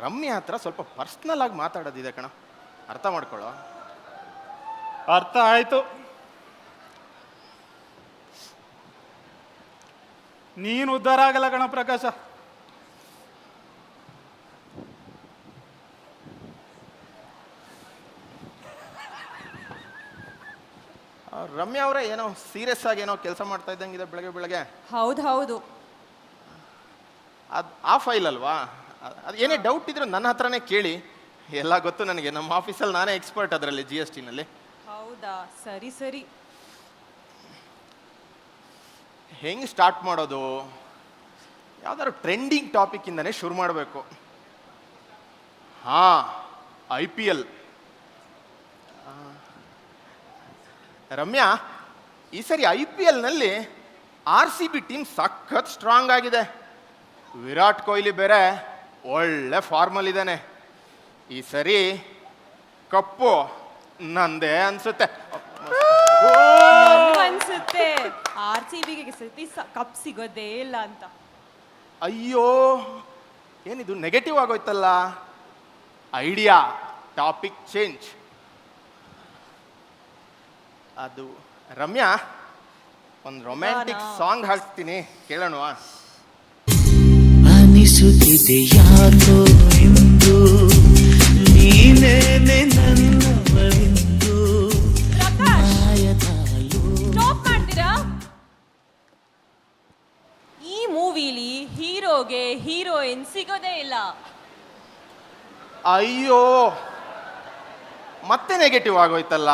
S3: ರಮ್ಯಾ ಹತ್ರ ಸ್ವಲ್ಪ ಪರ್ಸ್ನಲ್ ಆಗಿ ಮಾತಾಡೋದಿದೆ ಕಣ, ಅರ್ಥ ಮಾಡ್ಕೊಳ್ಳೋ.
S5: ಅರ್ಥ ಆಯ್ತು. ನೀನು ಉದ್ಧಾರ ಆಗಲ್ಲ ಕಣ ಪ್ರಕಾಶ.
S3: ರಮ್ಯಾ ಅವರೇ, ಏನೋ ಸೀರಿಯಸ್ ಆಗಿ ಏನೋ ಕೆಲಸ ಮಾಡ್ತಾ ಇದ್ದಂಗಿದೆ ಬೆಳಗ್ಗೆ.
S10: ಹೌದು.
S3: ಅದು ಆ ಫೈಲ್ ಅಲ್ವಾ? ಅದು ಏನೇ ಡೌಟ್ ಇದ್ರು ನನ್ನ ಹತ್ರನೇ ಕೇಳಿ, ಎಲ್ಲ ಗೊತ್ತು ನನಗೆ. ನಮ್ಮ ಆಫೀಸಲ್ಲಿ ನಾನೇ ಎಕ್ಸ್ಪರ್ಟ್ ಅದರಲ್ಲಿ, GSTನಲ್ಲಿ.
S10: ಹೌದಾ? ಸರಿ.
S3: ಹೆಂಗೆ ಸ್ಟಾರ್ಟ್ ಮಾಡೋದು? ಯಾವ್ದಾದ್ರು ಟ್ರೆಂಡಿಂಗ್ ಟಾಪಿಕ್ಕಿಂದನೇ ಶುರು ಮಾಡಬೇಕು. IPL. ರಮ್ಯಾ, ಈ ಸರಿ IPLನಲ್ಲಿ RCB ಟೀಮ್ ಸಖತ್ ಸ್ಟ್ರಾಂಗ್ ಆಗಿದೆ. ವಿರಾಟ್ ಕೊಹ್ಲಿ ಬೇರೆ ಒಳ್ಳೆ ಫಾರ್ಮಲ್ ಇದ್ದಾನೆ. ಈ ಸರಿ ಕಪ್ಪು ನಂದೇ ಅನ್ಸುತ್ತೆ.
S10: ಅನ್ಸುತ್ತೆ RCBಗೆ ಸತಿ ಕಪ್ ಸಿಗೋದೇ ಇಲ್ಲ ಅಂತ.
S3: ಅಯ್ಯೋ, ಏನಿದು ನೆಗೆಟಿವ್ ಆಗೋಯ್ತಲ್ಲ. Idea, topic change. ಅದು ರಮ್ಯಾ, ಒಂದು ರೊಮ್ಯಾಂಟಿಕ್ ಸಾಂಗ್ ಹಾಡ್ತೀನಿ, ಕೇಳೋಣವಾ?
S11: ಅನಿಸುತ್ತಿದೆ ಯಾಕೋ ಇಂದು ನೀನೇನೆ ನನ್ನವರೆಂದು
S10: ಸ್ಟಾಪ್ ಮಾಡ್ತೀರಾ? ಈ ಮೂವಿಲಿ ಹೀರೋಗೆ ಹೀರೋಯಿನ್ ಸಿಗೋದೇ ಇಲ್ಲ.
S3: ಅಯ್ಯೋ, ಮತ್ತೆ ನೆಗೆಟಿವ್ ಆಗೋಯ್ತಲ್ಲ.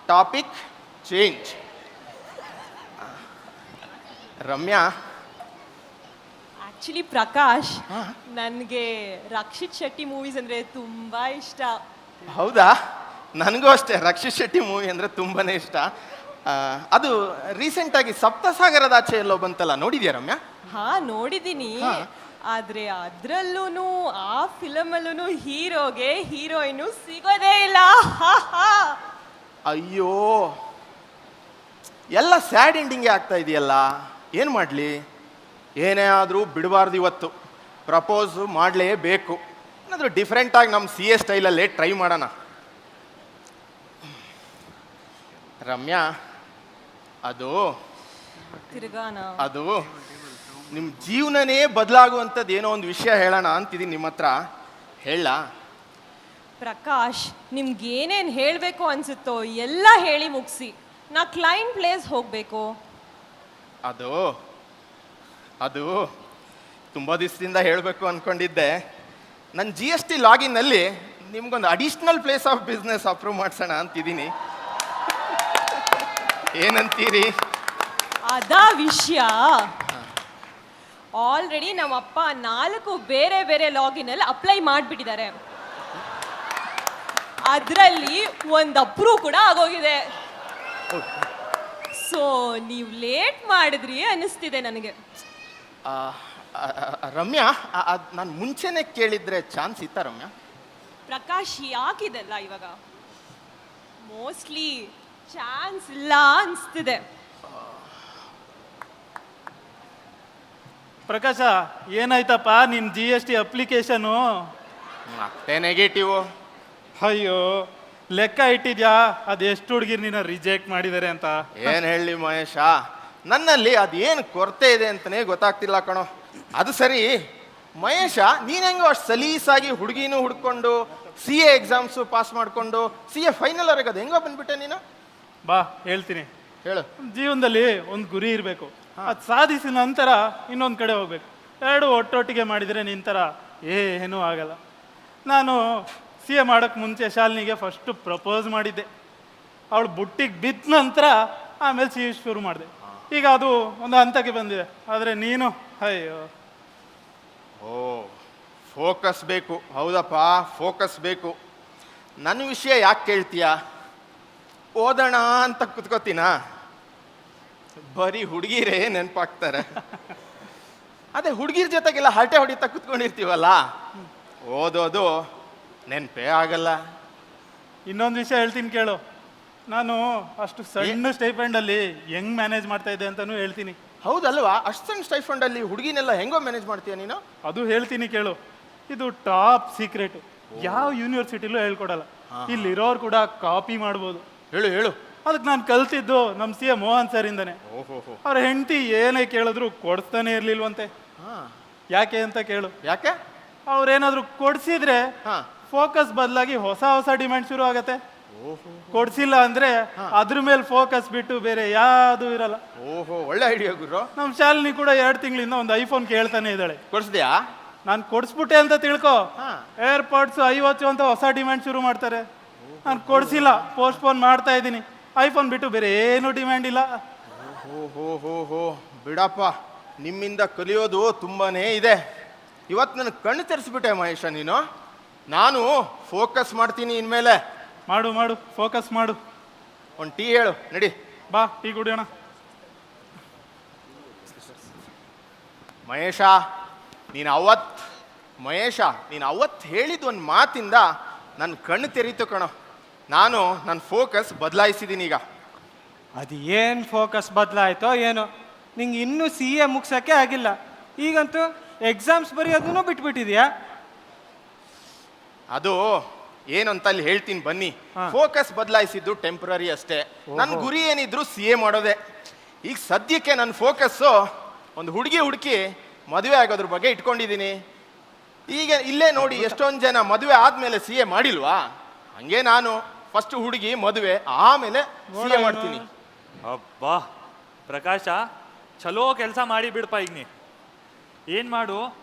S3: Topic change. Ramya,
S10: actually Prakash, ನನಗೆ ರಕ್ಷಿತ್ ಶೆಟ್ಟಿ ಮೂವೀಸ್ ಅಂದ್ರೆ ತುಂಬಾ ಇಷ್ಟ.
S3: ಹೌದಾ? ನನಗೂ ಅಷ್ಟೇ ರಕ್ಷಿತ್ ಶೆಟ್ಟಿ ಮೂವಿ ಅಂದರೆ ತುಂಬಾನೇ ಇಷ್ಟ. ಅದು ರೀಸೆಂಟಾಗಿ ಸಪ್ತಸಾಗರದಾಚೆ ಎಲ್ಲೋ ಬಂತಲ್ಲ, ನೋಡಿದ್ಯಾ ರಮ್ಯಾ?
S10: ಹಾ, ನೋಡಿದ್ದೀನಿ. ಆದ್ರೆ ಅದ್ರಲ್ಲೂ ಆ ಫಿಲಮಲ್ಲೂ ಹೀರೋಗೆ ಹೀರೋಯಿನ್ ಸಿಗೋದೇ ಇಲ್ಲ.
S3: ಅಯ್ಯೋ, ಎಲ್ಲ ಸ್ಯಾಡ್ ಎಂಡಿಂಗೇ ಆಗ್ತಾ ಇದೆಯಲ್ಲ, ಏನು ಮಾಡಲಿ? ಏನೇ ಆದರೂ ಬಿಡಬಾರ್ದು, ಇವತ್ತು ಪ್ರಪೋಸ್ ಮಾಡಲೇಬೇಕು. ಏನಾದರೂ ಡಿಫ್ರೆಂಟಾಗಿ ನಮ್ಮ CA ಸ್ಟೈಲಲ್ಲೇ ಟ್ರೈ ಮಾಡೋಣ. ರಮ್ಯಾ, ಅದು ನಿಮ್ಮ ಜೀವನನೇ ಬದಲಾಗುವಂಥದ್ದು ಏನೋ ಒಂದು ವಿಷಯ ಹೇಳೋಣ ಅಂತಿದ್ದೀನಿ ನಿಮ್ಮ ಹತ್ರ. ಹೇಳ
S10: ಪ್ರಕಾಶ್, ನಿಮ್ಗೆ ಏನೇನ್ ಹೇಳ್ಬೇಕು ಅನ್ಸುತ್ತೋ ಎಲ್ಲ ಹೇಳಿ ಮುಗಿಸಿ. ನಾ ಕ್ಲೈಂಟ್ ಪ್ಲೇಸ್ ಹೋಗ್ಬೇಕು.
S3: ಅದು ಅದು ತುಂಬ ದಿವಸದಿಂದ ಹೇಳಬೇಕು ಅಂದ್ಕೊಂಡಿದ್ದೆ. ನನ್ನ GST ಲಾಗಿನ್ನಲ್ಲಿ ನಿಮ್ಗೊಂದು additional place of business approve ಮಾಡಿಸೋಣ ಅಂತಿದ್ದೀನಿ. ಏನಂತೀರಿ?
S10: ಅದಾ ವಿಷಯ. ಆಲ್ರೆಡಿ ನಮ್ಮಪ್ಪ 4 ಬೇರೆ ಬೇರೆ ಲಾಗಿನ್ ಅಲ್ಲಿ ಅಪ್ಲೈ ಮಾಡಿಬಿಟ್ಟಿದ್ದಾರೆ. ಅದರಲ್ಲಿ ಒಂದು ಅಪ್ರೂವ್ ಕೂಡ ಆಗೋಗಿದೆ. ಸೊ ನೀವು ಲೇಟ್ ಮಾಡಿದ್ರಿ ಅನಿಸ್ತಿದೆ ನನಗೆ.
S3: ರಮ್ಯಾ, ನಾನು ಮುಂಚೆನೆ ಕೇಳಿದ್ರೆ ಚಾನ್ಸ್ ಇತ್ತಾ ರಮ್ಯಾ?
S10: ಪ್ರಕಾಶ್, ಯಾಕಿದೆಲ್ಲ ಇವಾಗ? ಮೋಸ್ಟ್ಲಿ ಚಾನ್ಸ್ ಇಲ್ಲ ಅನಿಸ್ತಿದೆ.
S5: ಪ್ರಕಾಶ, ಏನಾಯ್ತಪ್ಪ ನಿನ್ನ GST ಅಪ್ಲಿಕೇಶನು?
S3: ಮತ್ತೆ ನೆಗೆಟಿವ್.
S5: ಅಯ್ಯೋ, ಲೆಕ್ಕ ಇಟ್ಟಿದ್ಯಾ ಅದು ಎಷ್ಟು ಹುಡುಗಿರು ನಿನ್ನ ರಿಜೆಕ್ಟ್ ಮಾಡಿದ್ದಾರೆ ಅಂತ?
S3: ಏನು ಹೇಳಿ ಮಹೇಶ, ನನ್ನಲ್ಲಿ ಅದೇನು ಕೊರತೆ ಇದೆ ಅಂತಲೇ ಗೊತ್ತಾಗ್ತಿಲ್ಲ ಕಣೋ. ಅದು ಸರಿ ಮಹೇಶ, ನೀನು ಹೆಂಗೋ ಅಷ್ಟು ಸಲೀಸಾಗಿ ಹುಡುಗಿನೂ ಹುಡ್ಕೊಂಡು CA ಎಕ್ಸಾಮ್ಸು ಪಾಸ್ ಮಾಡಿಕೊಂಡು CA ಫೈನಲ್ ಅವ್ರಿಗೆ ಅದು ಹೆಂಗೋ ಬಂದ್ಬಿಟ್ಟೆ ನೀನು?
S5: ಬಾ ಹೇಳ್ತೀನಿ,
S3: ಹೇಳು.
S5: ಜೀವನದಲ್ಲಿ ಒಂದು ಗುರಿ ಇರಬೇಕು, ಅದು ಸಾಧಿಸಿದ ನಂತರ ಇನ್ನೊಂದು ಕಡೆ ಹೋಗ್ಬೇಕು. ಎರಡು ಒಟ್ಟೊಟ್ಟಿಗೆ ಮಾಡಿದರೆ ನಿಂತರ ಏನೂ ಆಗಲ್ಲ. ನಾನು CA ಮಾಡೋಕ್ಕೆ ಮುಂಚೆ ಶಾಲಿನಿಗೆ ಫಸ್ಟು ಪ್ರಪೋಸ್ ಮಾಡಿದ್ದೆ. ಅವಳು ಬುಟ್ಟಿಗೆ ಬಿದ್ದ ನಂತರ ಆಮೇಲೆ CA ಶುರು ಮಾಡಿದೆ. ಈಗ ಅದು ಒಂದು ಹಂತಕ್ಕೆ ಬಂದಿದೆ. ಆದರೆ ನೀನು ಅಯ್ಯೋ.
S3: ಓ, ಫೋಕಸ್ ಬೇಕು. ಹೌದಪ್ಪ, ಫೋಕಸ್ ಬೇಕು. ನನ್ನ ವಿಷಯ ಯಾಕೆ ಕೇಳ್ತೀಯ? ಓದೋಣ ಅಂತ ಕುತ್ಕೋತೀನ, ಬರೀ ಹುಡುಗಿರೇ ನೆನಪಾಗ್ತಾರೆ. ಅದೇ ಹುಡುಗಿರ ಜೊತೆಗೆಲ್ಲ ಹರಟೆ ಹೊಡಿತಾ ಕುತ್ಕೊಂಡಿರ್ತೀವಲ್ಲ, ಓದೋದು ನೆನಪೇ ಆಗಲ್ಲ.
S5: ಇನ್ನೊಂದು ವಿಷಯ ಹೇಳ್ತೀನಿ ಕೇಳು. ನಾನು ಅಷ್ಟು ಸಣ್ಣ ಸ್ಟೈಫಂಡಲ್ಲಿ ಹೆಂಗ್ ಮ್ಯಾನೇಜ್ ಮಾಡ್ತಾ ಇದ್ದೆ ಅಂತಲೂ ಹೇಳ್ತೀನಿ.
S3: ಹೌದಲ್ವಾ? ಅಷ್ಟು ಸಣ್ಣ ಸ್ಟೈಫಂಡಲ್ಲಿ ಹುಡುಗಿನೆಲ್ಲ ಹೆಂಗೋ ಮ್ಯಾನೇಜ್ ಮಾಡ್ತೀಯ ನೀನು?
S5: ಅದು ಹೇಳ್ತೀನಿ ಕೇಳು. ಇದು ಟಾಪ್ ಸೀಕ್ರೆಟ್, ಯಾವ ಯೂನಿವರ್ಸಿಟಿಲೂ ಹೇಳ್ಕೊಡಲ್ಲ. ಇಲ್ಲಿರೋರು ಕೂಡ ಕಾಪಿ ಮಾಡ್ಬೋದು.
S3: ಹೇಳು ಹೇಳು.
S5: ಅದಕ್ಕೆ ನಾನು ಕಲ್ತಿದ್ದು ನಮ್ಮ CA ಮೋಹನ್ ಸರ್ ಇಂದಾನೆ. ಅವ್ರ ಹೆಂಡತಿ ಏನೇ ಕೇಳಿದ್ರು ಕೊಡಿಸ್ತಾನೆ ಇರ್ಲಿಲ್ವಂತೆ. ಯಾಕೆ ಅಂತ ಕೇಳು.
S3: ಯಾಕೆ?
S5: ಅವ್ರೇನಾದ್ರು ಕೊಡ್ಸಿದ್ರೆ ಫೋಕಸ್ ಬದಲಾಗಿ ಹೊಸ ಹೊಸ ಡಿಮ್ಯಾಂಡ್ ಶುರು ಆಗತ್ತೆ. ಕೊಡ್ಸಿಲ್ಲ ಅಂದ್ರೆ ಅದ್ರ ಮೇಲೆ ಫೋಕಸ್ ಬಿಟ್ಟು ಬೇರೆ ಯಾವುದು ಇರಲ್ಲ.
S3: ಓಹೋ, ಒಳ್ಳೆ ಐಡಿಯಾ ಗುರು.
S5: ನಮ್ಮ ಶಾಲಿನಿ ಕೂಡ 2 ತಿಂಗಳಿಂದ ಒಂದು ಐಫೋನ್ ಕೇಳ್ತಾನೆ ಇದ್ದಾಳೆ.
S3: ಕೊಡ್ಸಿದ್ಯಾ?
S5: ನಾನು ಕೊಡಿಸ್ಬಿಟ್ಟೆ ಅಂತ ತಿಳ್ಕೊ. ಏರ್ಪಾಡ್ಸ್ 50 ಅಂತ ಹೊಸ ಡಿಮ್ಯಾಂಡ್ ಶುರು ಮಾಡ್ತಾರೆ. ನಾನು ಕೊಡಿಸಿಲ್ಲ, ಪೋಸ್ಟ್ಪೋನ್ ಮಾಡ್ತಾ ಇದ್ದೀನಿ. ಐಫೋನ್ ಬಿಟ್ಟು ಬೇರೆ ಏನು ಡಿಮ್ಯಾಂಡ್ ಇಲ್ಲ.
S3: ಹೋ ಬಿಡಪ್ಪ, ನಿಮ್ಮಿಂದ ಕಲಿಯೋದು ತುಂಬಾನೇ ಇದೆ. ಇವತ್ತು ನನ್ನ ಕಣ್ಣು ತೆರೆಸ್ಬಿಟ್ಟೆ ಮಹೇಶ ನೀನು. ನಾನು ಫೋಕಸ್ ಮಾಡ್ತೀನಿ ಇನ್ಮೇಲೆ.
S5: ಮಾಡು ಮಾಡು, ಫೋಕಸ್ ಮಾಡು.
S3: ಒಂದು ಟೀ ಹೇಳು, ನಡಿ.
S5: ಬಾ ಟೀ ಕುಡಿಯೋಣ.
S3: ಮಹೇಶ, ನೀನು ಅವತ್ತು ಹೇಳಿದ ಒಂದು ಮಾತಿಂದ ನನ್ನ ಕಣ್ಣು ತೆರೀತು ಕಣೋ. ನಾನು ನನ್ನ ಫೋಕಸ್ ಬದಲಾಯಿಸಿದ್ದೀನಿ ಈಗ.
S2: ಅದು ಏನು ಫೋಕಸ್ ಬದಲಾಯ್ತೋ ಏನೋ, ನಿಂಗೆ ಇನ್ನೂ CA ಮುಗ್ಸೋಕ್ಕೆ ಆಗಿಲ್ಲ. ಈಗಂತೂ ಎಕ್ಸಾಮ್ಸ್ ಬರೆಯೋದನ್ನು ಬಿಟ್ಬಿಟ್ಟಿದ್ಯಾ?
S3: ಅದು ಏನು ಅಂತ ಅಲ್ಲಿ ಹೇಳ್ತೀನಿ ಬನ್ನಿ. ಫೋಕಸ್ ಬದಲಾಯಿಸಿದ್ದು ಟೆಂಪ್ರರಿ ಅಷ್ಟೇ. ನನ್ನ ಗುರಿ ಏನಿದ್ರು CA ಮಾಡೋದೆ. ಈಗ ಸದ್ಯಕ್ಕೆ ನನ್ನ ಫೋಕಸ್ಸು ಒಂದು ಹುಡುಕಿ ಮದುವೆ ಆಗೋದ್ರ ಬಗ್ಗೆ ಇಟ್ಕೊಂಡಿದ್ದೀನಿ. ಈಗ ಇಲ್ಲೇ ನೋಡಿ ಎಷ್ಟೊಂದು ಜನ ಮದುವೆ ಆದ್ಮೇಲೆ CA ಮಾಡಿಲ್ವಾ? ಹಂಗೆ ನಾನು ಫಸ್ಟ್ ಹುಡುಗಿ ಮದುವೆ ಆಮೇಲೆ CA ಮಾಡ್ತೀನಿ.
S4: ಅಬ್ಬಾ ಪ್ರಕಾಶ, ಚಲೋ ಕೆಲಸ ಮಾಡಿ ಬಿಡಪ್ಪ. ಈಗ ನೀ ಏನ್ ಮಾಡು,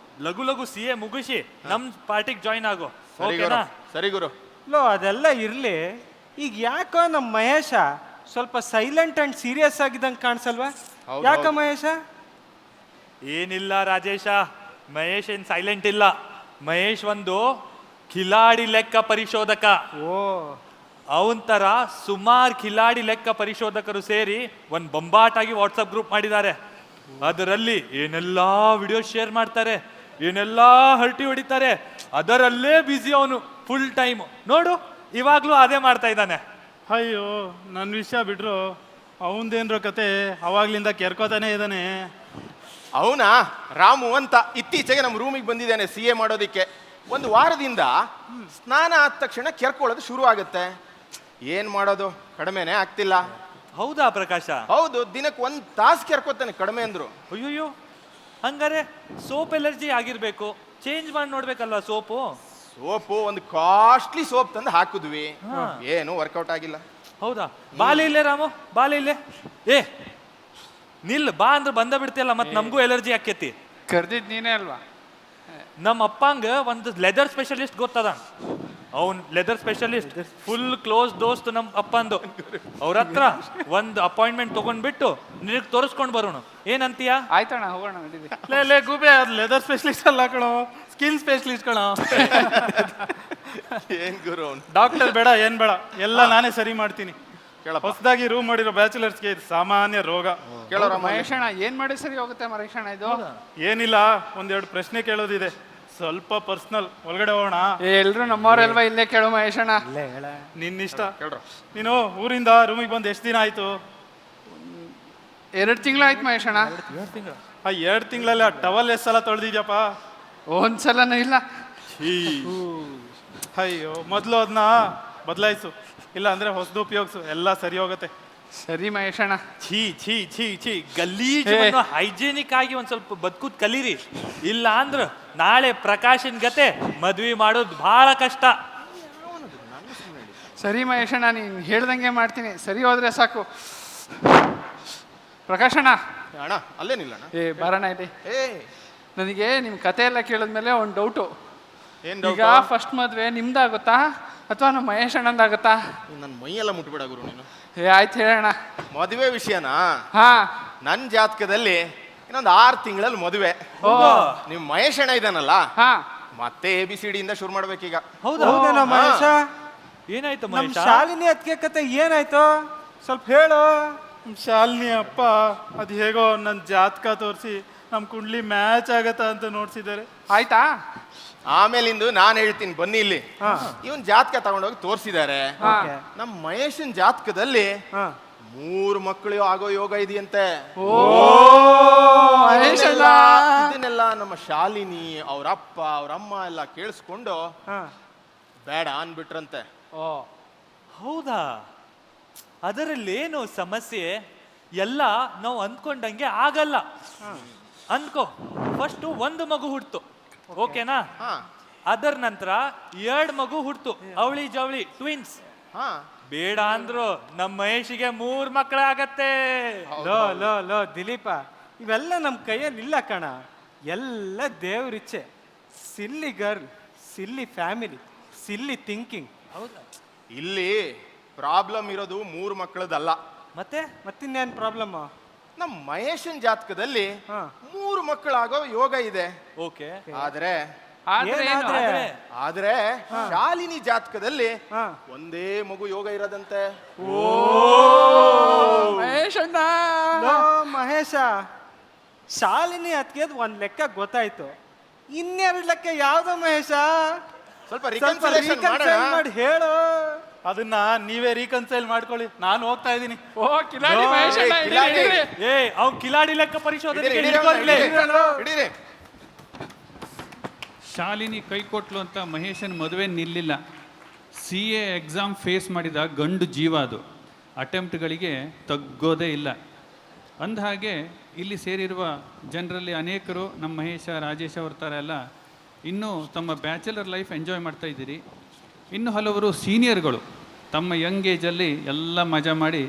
S4: ಲಘು ಲಘು CA ಮುಗಿಸಿ ನಮ್ ಪಾರ್ಟಿಗೆ ಜಾಯಿನ್ ಆಗು. ಓಕೆನಾ?
S3: ಸರಿ ಗುರು.
S2: ಲೋ ಅದೆಲ್ಲ ಇರ್ಲಿ, ಈಗ ಯಾಕೋ ನಮ್ಮ ಮಹೇಶ ಸ್ವಲ್ಪ ಸೈಲೆಂಟ್ ಅಂಡ್ ಸೀರಿಯಸ್ ಆಗಿದ್ದಂಗೆ ಕಾಣಿಸಲ್ವಾ?
S3: ಹೌದು,
S2: ಯಾಕ
S3: ಹೌದು.
S2: ಮಹೇಶ?
S4: ಏನಿಲ್ಲ ರಾಜೇಶ, ಮಹೇಶ್ ಏನ್ ಸೈಲೆಂಟ್ ಇಲ್ಲ. ಮಹೇಶ್ ಒಂದು ಕಿಲಾಡಿ ಲೆಕ್ಕ ಪರಿಶೋಧಕ.
S2: ಓ,
S4: ಅವನ್ ತರ ಸುಮಾರು ಕಿಲಾಡಿ ಲೆಕ್ಕ ಪರಿಶೋಧಕರು ಸೇರಿ ಒಂದು ಬೊಂಬಾಟಾಗಿ ವಾಟ್ಸಪ್ ಗ್ರೂಪ್ ಮಾಡಿದ್ದಾರೆ. ಅದರಲ್ಲಿ ಏನೆಲ್ಲಾ ವಿಡಿಯೋ ಶೇರ್ ಮಾಡ್ತಾರೆ, ಏನೆಲ್ಲಾ ಹರಟಿ ಹೊಡಿತಾರೆ, ಅದರಲ್ಲೇ ಬ್ಯುಸಿ ಅವನು ಫುಲ್ ಟೈಮ್. ನೋಡು ಇವಾಗ್ಲೂ ಅದೇ ಮಾಡ್ತಾ ಇದ್ದಾನೆ.
S5: ಅಯ್ಯೋ ನನ್ನ ವಿಷಯ ಬಿಟ್ರು, ಅವಂದೇನ್ರೋ ಕತೆ ಅವಾಗ್ಲಿಂದ ಕೆರ್ಕೋತಾನೆ ಇದ್ದಾನೆ.
S3: ಅವನಾ ರಾಮು ಅಂತ ಇತ್ತೀಚೆಗೆ ನಮ್ಮ ರೂಮಿಗೆ ಬಂದಿದ್ದಾನೆ CA ಮಾಡೋದಿಕ್ಕೆ. ಒಂದು ವಾರದಿಂದ ಸ್ನಾನ ಆದ ತಕ್ಷಣ ಕೆರ್ಕೊಳ್ಳೋದು ಶುರು ಆಗುತ್ತೆ. ಏನ್ ಮಾಡೋದು, ಕಡಿಮೆನೆ ಆಗ್ತಿಲ್ಲ.
S4: ಹೌದಾ ಪ್ರಕಾಶ?
S3: ಹೌದು, ದಿನಕ್ಕೆ 1 ತಾಸು ಕೆರ್ಕೋತಾನೆ, ಕಡಿಮೆ ಅಂದ್ರು.
S4: ಅಯ್ಯೋಯ್ಯೋ, ಹಂಗಾರೆ ಸೋಪ್ ಎಲರ್ಜಿ ಆಗಿರ್ಬೇಕು. ಚೇಂಜ್ ಮಾಡಿ ನೋಡ್ಬೇಕಲ್ವಾ ಸೋಪು?
S3: ಸೋಪು ಒಂದು ಕಾಸ್ಟ್ಲಿ ಸೋಪ್ ತಂದು ಹಾಕಿದ್ವಿ, ಏನು ವರ್ಕೌಟ್ ಆಗಿಲ್ಲ.
S4: ಹೌದಾ? ಬಾಲೆ ಇಲ್ಲೇ ರಾಮು, ಬಾಲೆ ಇಲ್ಲೇ. ಏ ನಿಲ್ ಬಾ ಅಂದ್ರೆ ಬಂದ ಬಿಡ್ತಿಯಲ್ಲ, ಮತ್ತೆ ನಮಗೂ ಎಲರ್ಜಿ ಆಕೇತಿ.
S1: ಕರ್ದಿದ್ ನೀನೇ ಅಲ್ವಾ?
S4: ನಮ್ಮ ಅಪ್ಪಂಗ ಒಂದು ಲೆದರ್ ಸ್ಪೆಷಲಿಸ್ಟ್ ಗೊತ್ತದ. ಅವ್ನ್ ಲೆದರ್ ಸ್ಪೆಷಲಿಸ್ಟ್ ಫುಲ್ ಕ್ಲೋಸ್ ದೋಸ್ತ್ ನಮ್ಮ ಅಪ್ಪಂದು. ಅವ್ರ ಹತ್ರ ಒಂದು ಅಪಾಯಿಂಟ್ಮೆಂಟ್ ತಗೊಂಡ್ಬಿಟ್ಟು ನಿನಗೆ ತೋರಿಸ್ಕೊಂಡು ಬರೋಣ. ಏನಂತೀಯ?
S1: ಆಯ್ತಣ್ಣ, ಹೋಗೋಣ.
S5: ಲೇ ಗೂಬೆ, ಅದು ಲೆದರ್ ಸ್ಪೆಷಲಿಸ್ಟ್ ಅಲ್ಲ ಕಣೋ, ಸ್ಕಿನ್ ಸ್ಪೆಷಲಿಸ್ಟ್ ಕಣೋ.
S3: ಏನ್ ಗುರು ಅವ್ನು?
S5: ಡಾಕ್ಟರ್ ಬೇಡ, ಏನ್ ಬೇಡ, ಎಲ್ಲ ನಾನೇ ಸರಿ ಮಾಡ್ತೀನಿ. ಹೊಸದಾಗಿ ರೂಮ್ ಮಾಡಿರೋ ಬ್ಯಾಚುಲರ್ಸ್ಗೆ ಇದು ಸಾಮಾನ್ಯ ರೋಗ.
S3: ಕೇಳೋರ
S1: ಮಹೇಶಣ್ಣ, ಏನ್ ಮಾಡಿ ಸರಿ ಹೋಗುತ್ತೆ ಮಹೇಶಣ್ಣ ಇದು?
S5: ಏನಿಲ್ಲ, ಒಂದೆರಡು ಪ್ರಶ್ನೆ ಕೇಳೋದಿದೆ, ಸ್ವಲ್ಪ ಪರ್ಸನಲ್. ಒಳಗಡೆ ಹೋಗೋಣ?
S1: ಎಲ್ರು ನಮ್ಮವ್ರಲ್ವಾ, ಇಲ್ಲೇ ಕೇಳು ಮಹೇಶಣ್ಣ.
S5: ನಿನ್ನಿಷ್ಟ. ನೀನು ಊರಿಂದ ರೂಮಿಗೆ ಬಂದು ಎಷ್ಟು ದಿನ ಆಯ್ತು?
S1: 2 ತಿಂಗಳಾಯ್ತು ಮಹೇಶಣ್ಣ.
S5: ಆ 2 ತಿಂಗಳಲ್ಲಿ ಆ ಟವಲ್ ಎಷ್ಟು ಸಲ ತೊಳೆದಿದ್ಯಪ್ಪ?
S1: ಒಂದ್ಸಲನೂ ಇಲ್ಲ.
S5: ಅಯ್ಯೋ, ಮೊದಲು ಅದನ್ನ ಬದಲಾಯಿಸು, ಇಲ್ಲ ಅಂದ್ರೆ ಹೊಸದು ಉಪಯೋಗಿಸು, ಎಲ್ಲ ಸರಿ ಹೋಗುತ್ತೆ.
S1: ಸರಿ ಮಹೇಶಣ್ಣ.
S4: ಛೀ ಛೀ ಛೀ ಛೀ, ಗಲೀಜು ಹೈಜೀನಿಕ್ ಆಗಿ ಒಂದ್ ಸ್ವಲ್ಪ ಬದುಕುದ್ ಕಲೀರಿ. ಇಲ್ಲ ಅಂದ್ರ ನಾಳೆ ಪ್ರಕಾಶನ್ ಗತೆ ಮದ್ವಿ ಮಾಡೋದು ಬಹಳ ಕಷ್ಟ.
S1: ಸರಿ ಮಹೇಶಣ್ಣ, ನೀನ್ ಹೇಳ್ದಂಗೆ ಮಾಡ್ತೀನಿ. ಸರಿ ಹೋದ್ರೆ ಸಾಕು. ಪ್ರಕಾಶಣ್ಣ,
S3: ಅಣ್ಣ ಅಲ್ಲೇನಿಲ್ಲ ಅಣ್ಣ.
S1: ಬರೋಣ ಇಲ್ಲಿ. ನನಗೆ ನಿಮ್ ಕತೆ ಎಲ್ಲ ಕೇಳಿದ್ಮೇಲೆ ಒಂದು ಡೌಟು.
S3: ಏನ್
S1: ಈಗ ಫಸ್ಟ್ ಮದ್ವೆ ನಿಮ್ದಾಗುತ್ತಾ ಅಥವಾ ನಮ್ಮ ಮಹೇಶ್ ಅಣ್ಣಂದಾಗುತ್ತಾ?
S3: ನನ್ನ ಮೈಯೆಲ್ಲ ಮುಟ್ಬಿಡ ಗುರು ನೀನು.
S1: ಆಯ್ತು ಹೇಳೋಣ.
S3: ಮದುವೆ ವಿಷಯನಾ?
S1: ಹಾ,
S3: ನನ್ನ ಜಾತಕದಲ್ಲಿ ಇನ್ನೊಂದು 6 ತಿಂಗಳಲ್ಲಿ ಮದುವೆ. ನಿಮ್ ಮಹೇಶ್ ಅಣ್ಣ ಇದಾನಲ್ಲ,
S1: ಹಾ,
S3: ಮತ್ತೆ ABCD ಇಂದ ಶುರು ಮಾಡ್ಬೇಕೀಗ.
S2: ಹೌದೇನೋ ಮಹೇಶ?
S4: ಏನಾಯ್ತು
S2: ನಮ್
S4: ಮಹೇಶ?
S2: ಶಾಲಿನಿ ಅದಕ್ಕೆ ಕತೆ ಏನಾಯ್ತು ಸ್ವಲ್ಪ ಹೇಳು.
S5: ಶಾಲಿನಿ ಅಪ್ಪ ಅದು ಹೇಗೋ ನನ್ನ ಜಾತಕ ತೋರಿಸಿ ನಮ್ಮ ಕುಂಡ್ಲಿ ಮ್ಯಾಚ್ ಆಗತ್ತಾ ಅಂತ ನೋಡ್ಸಿದ್ದಾರೆ.
S1: ಆಯ್ತಾ?
S3: ಆಮೇಲಿಂದು ನಾನು ಹೇಳ್ತೀನಿ ಬನ್ನಿ ಇಲ್ಲಿ. ಇವನ್ ಜಾತಕ ತಗೊಂಡೋಗಿ ತೋರಿಸಿದ್ದಾರೆ. ನಮ್ಮ ಮಹೇಶನ್ ಜಾತಕದಲ್ಲಿ 3 ಮಕ್ಕಳು ಆಗೋ ಯೋಗ ಇದೆಯಂತೆ. ಇದನ್ನೆಲ್ಲ ನಮ್ಮ ಶಾಲಿನಿ ಅವ್ರಪ್ಪ ಅವ್ರಮ್ಮ ಎಲ್ಲ ಕೇಳಿಸ್ಕೊಂಡು ಬೇಡ ಅನ್ಬಿಟ್ರಂತೆ.
S4: ಹೌದಾ? ಅದರಲ್ಲೇನು ಸಮಸ್ಯೆ? ಎಲ್ಲ ನಾವು ಅಂದ್ಕೊಂಡಂಗೆ ಆಗಲ್ಲ. ಅಂದ್ಕೋ, ಫಸ್ಟ್ 1 ಮಗು ಹುಡ್ತು, ಓಕೆನಾ? ಅದರ ನಂತರ 2 ಮಗು ಹುಡ್ತು, ಅವಳಿ ಜವಳಿ ಟ್ವಿನ್ಸ್. ಬೇಡ ಅಂದ್ರು ನಮ್ಮ ಮಹೇಶಿಗೆ 3 ಮಕ್ಕಳೇ ಆಗತ್ತೆ.
S2: ಲೋ ಲೋ ಲೋ ದಿಲೀಪ, ಇವೆಲ್ಲ ನಮ್ಮ ಕೈಯಲ್ಲಿ ಇಲ್ಲ ಕಣ, ಎಲ್ಲ ದೇವ್ರಿಚ್ಛೆ. ಸಿಲ್ಲಿ ಗರ್ಲ್, ಸಿಲ್ಲಿ ಫ್ಯಾಮಿಲಿ, ಸಿಲ್ಲಿ ಥಿಂಕಿಂಗ್.
S4: ಹೌದಾ?
S3: ಇಲ್ಲಿ ಪ್ರಾಬ್ಲಮ್ ಇರೋದು 3 ಮಕ್ಕಳದಲ್ಲ.
S2: ಮತ್ತಿನ್ನೇನು ಪ್ರಾಬ್ಲಮ್?
S3: ನಮ್ಮ ಮಹೇಶನ್ ಜಾತಕದಲ್ಲಿ 3 ಮಕ್ಕಳಾಗೋ ಯೋಗ ಇದೆ.
S4: ಓಕೆ.
S3: ಆದ್ರೆ ಶಾಲಿನಿ ಜಾತಕದಲ್ಲಿ ಒಂದೇ ಮಗು ಯೋಗ ಇರೋದಂತೆ.
S2: ಮಹೇಶ, ಶಾಲಿನಿ ಅದಕ್ಕೆ 1 ಲೆಕ್ಕ ಗೊತ್ತಾಯ್ತು, 2 ಲೆಕ್ಕ ಯಾವ್ದು ಮಹೇಶ?
S3: ಸ್ವಲ್ಪ ರಿಕನ್ಸಿಲೇಷನ್
S2: ಮಾಡಿ ಹೇಳು.
S5: ಅದನ್ನ ನೀವೇ ರೀಕನ್ಸೈಲ್ ಮಾಡ್ಕೊಳ್ಳಿ, ನಾನು ಹೋಗ್ತಾ ಇದ್ದೀನಿ.
S4: ಅವ್ನು ಕಿಲಾಡಿ ಲೆಕ್ಕ ಪರಿಶೋಧನೆ.
S1: ಶಾಲಿನಿ ಕೈ ಕೊಟ್ಲು ಅಂತ ಮಹೇಶನ್ ಮದುವೆ ನಿಲ್ಲಿಲ್ಲ. CA ಎಕ್ಸಾಮ್ ಫೇಸ್ ಮಾಡಿದ ಗಂಡು ಜೀವ ಅದು. ಅಟೆಂಪ್ಟ್ಗಳಿಗೆ ತಗ್ಗೋದೇ ಇಲ್ಲ. ಅಂದಹಾಗೆ ಇಲ್ಲಿ ಸೇರಿರುವ ಜನರಲ್ಲಿ ಅನೇಕರು ನಮ್ಮ ಮಹೇಶ, ರಾಜೇಶ್ ಅವ್ರ ಥರ ಎಲ್ಲ ಇನ್ನೂ ತಮ್ಮ ಬ್ಯಾಚುಲರ್ ಲೈಫ್ ಎಂಜಾಯ್ ಮಾಡ್ತಾ ಇದ್ದೀರಿ. ಇನ್ನು ಹಲವರು ಸೀನಿಯರ್ಗಳು ತಮ್ಮ ಯಂಗ್ ಏಜಲ್ಲಿ ಎಲ್ಲ ಮಜಾ ಮಾಡಿ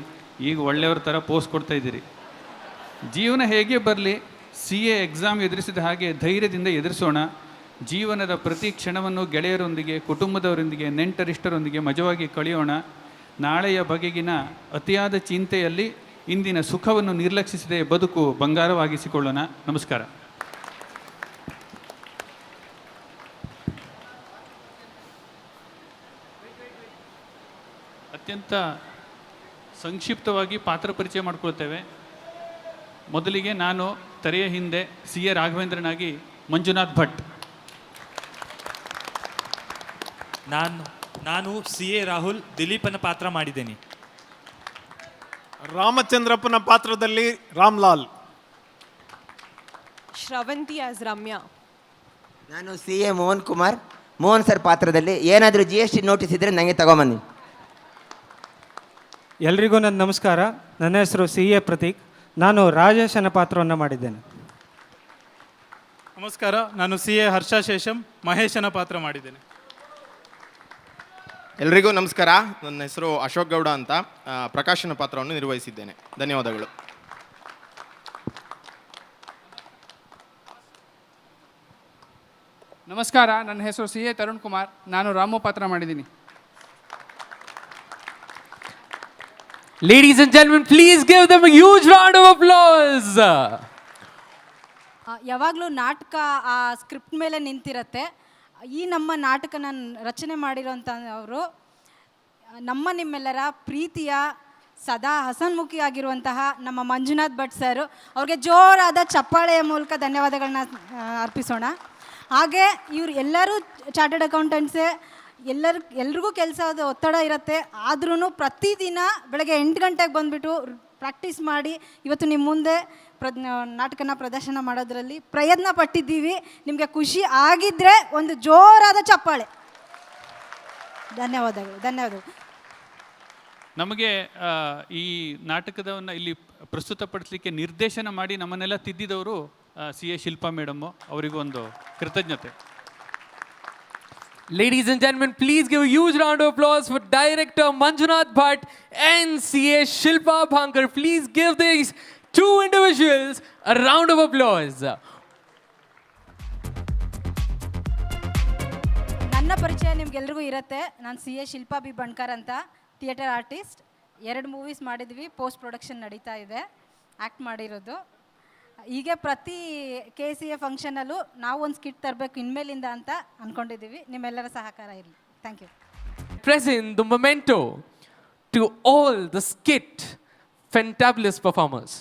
S1: ಈಗ ಒಳ್ಳೆಯವ್ರ ಥರ ಪೋಸ್ಟ್ ಕೊಡ್ತಾ ಇದ್ದೀರಿ. ಜೀವನ ಹೇಗೆ ಬರಲಿ, CA ಎಕ್ಸಾಮ್ ಎದುರಿಸಿದ ಹಾಗೆ ಧೈರ್ಯದಿಂದ ಎದುರಿಸೋಣ. ಜೀವನದ ಪ್ರತಿ ಕ್ಷಣವನ್ನು ಗೆಳೆಯರೊಂದಿಗೆ, ಕುಟುಂಬದವರೊಂದಿಗೆ, ನೆಂಟರಿಷ್ಟರೊಂದಿಗೆ ಮಜವಾಗಿ ಕಳೆಯೋಣ. ನಾಳೆಯ ಬಗೆಗಿನ ಅತಿಯಾದ ಚಿಂತೆಯಲ್ಲಿ ಇಂದಿನ ಸುಖವನ್ನು ನಿರ್ಲಕ್ಷಿಸದೆ ಬದುಕು ಬಂಗಾರವಾಗಿಸಿಕೊಳ್ಳೋಣ. ನಮಸ್ಕಾರ. ಅತ್ಯಂತ ಸಂಕ್ಷಿಪ್ತವಾಗಿ ಪಾತ್ರ ಪರಿಚಯ ಮಾಡ್ಕೊಳ್ತೇವೆ. ಮೊದಲಿಗೆ ನಾನು ತೆರೆಯ ಹಿಂದೆ CA ರಾಘವೇಂದ್ರನಾಗಿ ಮಂಜುನಾಥ್ ಭಟ್.
S4: ನಾನು CA ರಾಹುಲ್ ದಿಲೀಪನ ಪಾತ್ರ ಮಾಡಿದ್ದೇನೆ.
S8: ರಾಮಚಂದ್ರಪ್ಪನ ಪಾತ್ರದಲ್ಲಿ ರಾಮ್ಲಾಲ್.
S10: ಶ್ರವಂತಿ ಆಸ್ ರಮ್ಯಾ.
S7: ನಾನು CA ಮೋಹನ್ ಕುಮಾರ್, ಮೋಹನ್ ಸರ್ ಪಾತ್ರದಲ್ಲಿ. ಏನಾದರೂ GST ನೋಟಿಸ್ ಇದ್ದರೆ ನನಗೆ ತಗೊಂಬನ್ನಿ.
S2: ಎಲ್ರಿಗೂ ನನ್ನ ನಮಸ್ಕಾರ. ನನ್ನ ಹೆಸರು CA ಪ್ರತೀಕ್. ನಾನು ರಾಜೇಶನ ಪಾತ್ರವನ್ನು ಮಾಡಿದ್ದೇನೆ.
S5: ನಮಸ್ಕಾರ, ನಾನು CA ಹರ್ಷ ಶೇಷಂ, ಮಹೇಶನ ಪಾತ್ರ ಮಾಡಿದ್ದೇನೆ.
S3: ಎಲ್ರಿಗೂ ನಮಸ್ಕಾರ. ನನ್ನ ಹೆಸರು ಅಶೋಕ್ ಗೌಡ ಅಂತ, ಪ್ರಕಾಶನ ಪಾತ್ರವನ್ನು ನಿರ್ವಹಿಸಿದ್ದೇನೆ. ಧನ್ಯವಾದಗಳು.
S12: ನಮಸ್ಕಾರ, ನನ್ನ ಹೆಸರು CA ತರುಣ್ ಕುಮಾರ್. ನಾನು ರಾಮು ಪಾತ್ರ ಮಾಡಿದ್ದೀನಿ.
S11: Ladies and gentlemen, please give them a huge round of applause.
S13: ಯಾವಾಗಲೂ ನಾಟಕ ಆ ಸ್ಕ್ರಿಪ್ಟ್ ಮೇಲೆ ನಿಂತಿರತ್ತೆ. ಈ ನಮ್ಮ ನಾಟಕನ ರಚನೆ ಮಾಡಿರೋಂಥವರು ನಿಮ್ಮೆಲ್ಲರ ಪ್ರೀತಿಯ ಸದಾ ಹಸನ್ಮುಖಿಯಾಗಿರುವಂತಹ ನಮ್ಮ ಮಂಜುನಾಥ್ ಭಟ್ ಸರ್. ಅವ್ರಿಗೆ ಜೋರಾದ ಚಪ್ಪಾಳೆಯ ಮೂಲಕ ಧನ್ಯವಾದಗಳನ್ನ ಅರ್ಪಿಸೋಣ. ಹಾಗೆ ಇವರು ಎಲ್ಲರೂ ಚಾರ್ಟರ್ಡ್ ಅಕೌಂಟೆಂಟ್ಸೇ. ಎಲ್ರಿಗೂ ಕೆಲಸದ ಒತ್ತಡ ಇರುತ್ತೆ. ಆದ್ರೂ ಪ್ರತಿದಿನ ಬೆಳಗ್ಗೆ 8 ಗಂಟೆಗೆ ಬಂದುಬಿಟ್ಟು ಪ್ರಾಕ್ಟೀಸ್ ಮಾಡಿ ಇವತ್ತು ನಿಮ್ಮ ಮುಂದೆ ನಾಟಕನ ಪ್ರದರ್ಶನ ಮಾಡೋದ್ರಲ್ಲಿ ಪ್ರಯತ್ನ ಪಟ್ಟಿದ್ದೀವಿ. ನಿಮಗೆ ಖುಷಿ ಆಗಿದ್ದರೆ ಒಂದು ಜೋರಾದ ಚಪ್ಪಾಳೆ. ಧನ್ಯವಾದಗಳು.
S1: ನಮಗೆ ಈ ನಾಟಕದವನ್ನು ಇಲ್ಲಿ ಪ್ರಸ್ತುತಪಡಿಸಲಿಕ್ಕೆ ನಿರ್ದೇಶನ ಮಾಡಿ ನಮ್ಮನ್ನೆಲ್ಲ ತಿದ್ದಿದವರು CA ಶಿಲ್ಪಾ ಮೇಡಮ್ಮು. ಅವರಿಗೂ ಒಂದು ಕೃತಜ್ಞತೆ.
S11: Ladies and gentlemen, please give a huge round of applause for director Manjunath Bhatt and CA Shilpa Bhankar. Please give these two individuals a round of applause.
S13: ನನ್ನ ಪರಿಚಯ ನಿಮ್ಗೆಲ್ರಿಗೂ ಇರುತ್ತೆ. ನಾನು CA ಶಿಲ್ಪಾ ಬಿ ಬಣ್ಕರ್ ಅಂತ, theatre artist. 2 movies ಮಾಡಿದ್ವಿ, post production ನಡೀತಾ ಇದೆ, act ಮಾಡಿರೋದು. ಹೀಗೆ ಪ್ರತಿ KCA ಫಂಕ್ಷನಲ್ಲೂ ನಾವು ಒಂದು ಸ್ಕಿಟ್ ತರಬೇಕು ಇನ್ಮೇಲಿಂದ ಅಂತ ಅಂದ್ಕೊಂಡಿದ್ದೀವಿ. ನಿಮ್ಮೆಲ್ಲರ ಸಹಕಾರ ಇರಲಿ. Thank you.
S11: Present the memento to all the skit fantabulous performers.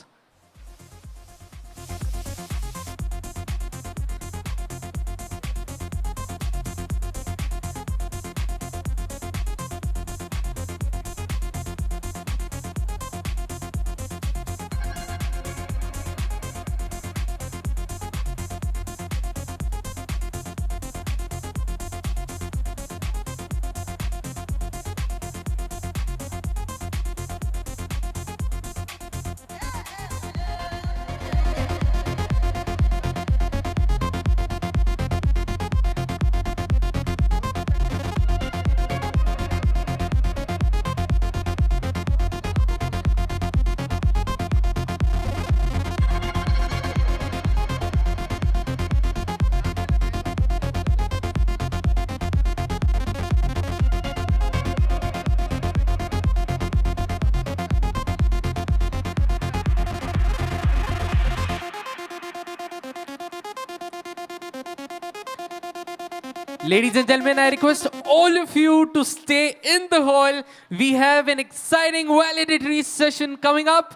S11: Ladies and gentlemen, I request all of you to stay in the hall. We have an exciting valedictory session coming up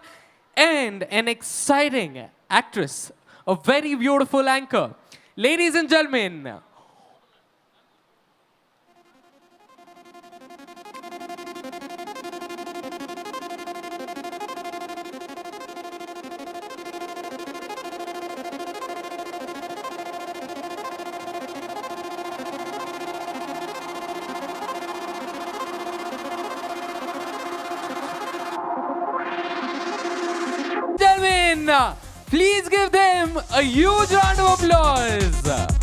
S11: and an exciting actress, a very beautiful anchor. Ladies and gentlemen, Please give them a huge round of applause.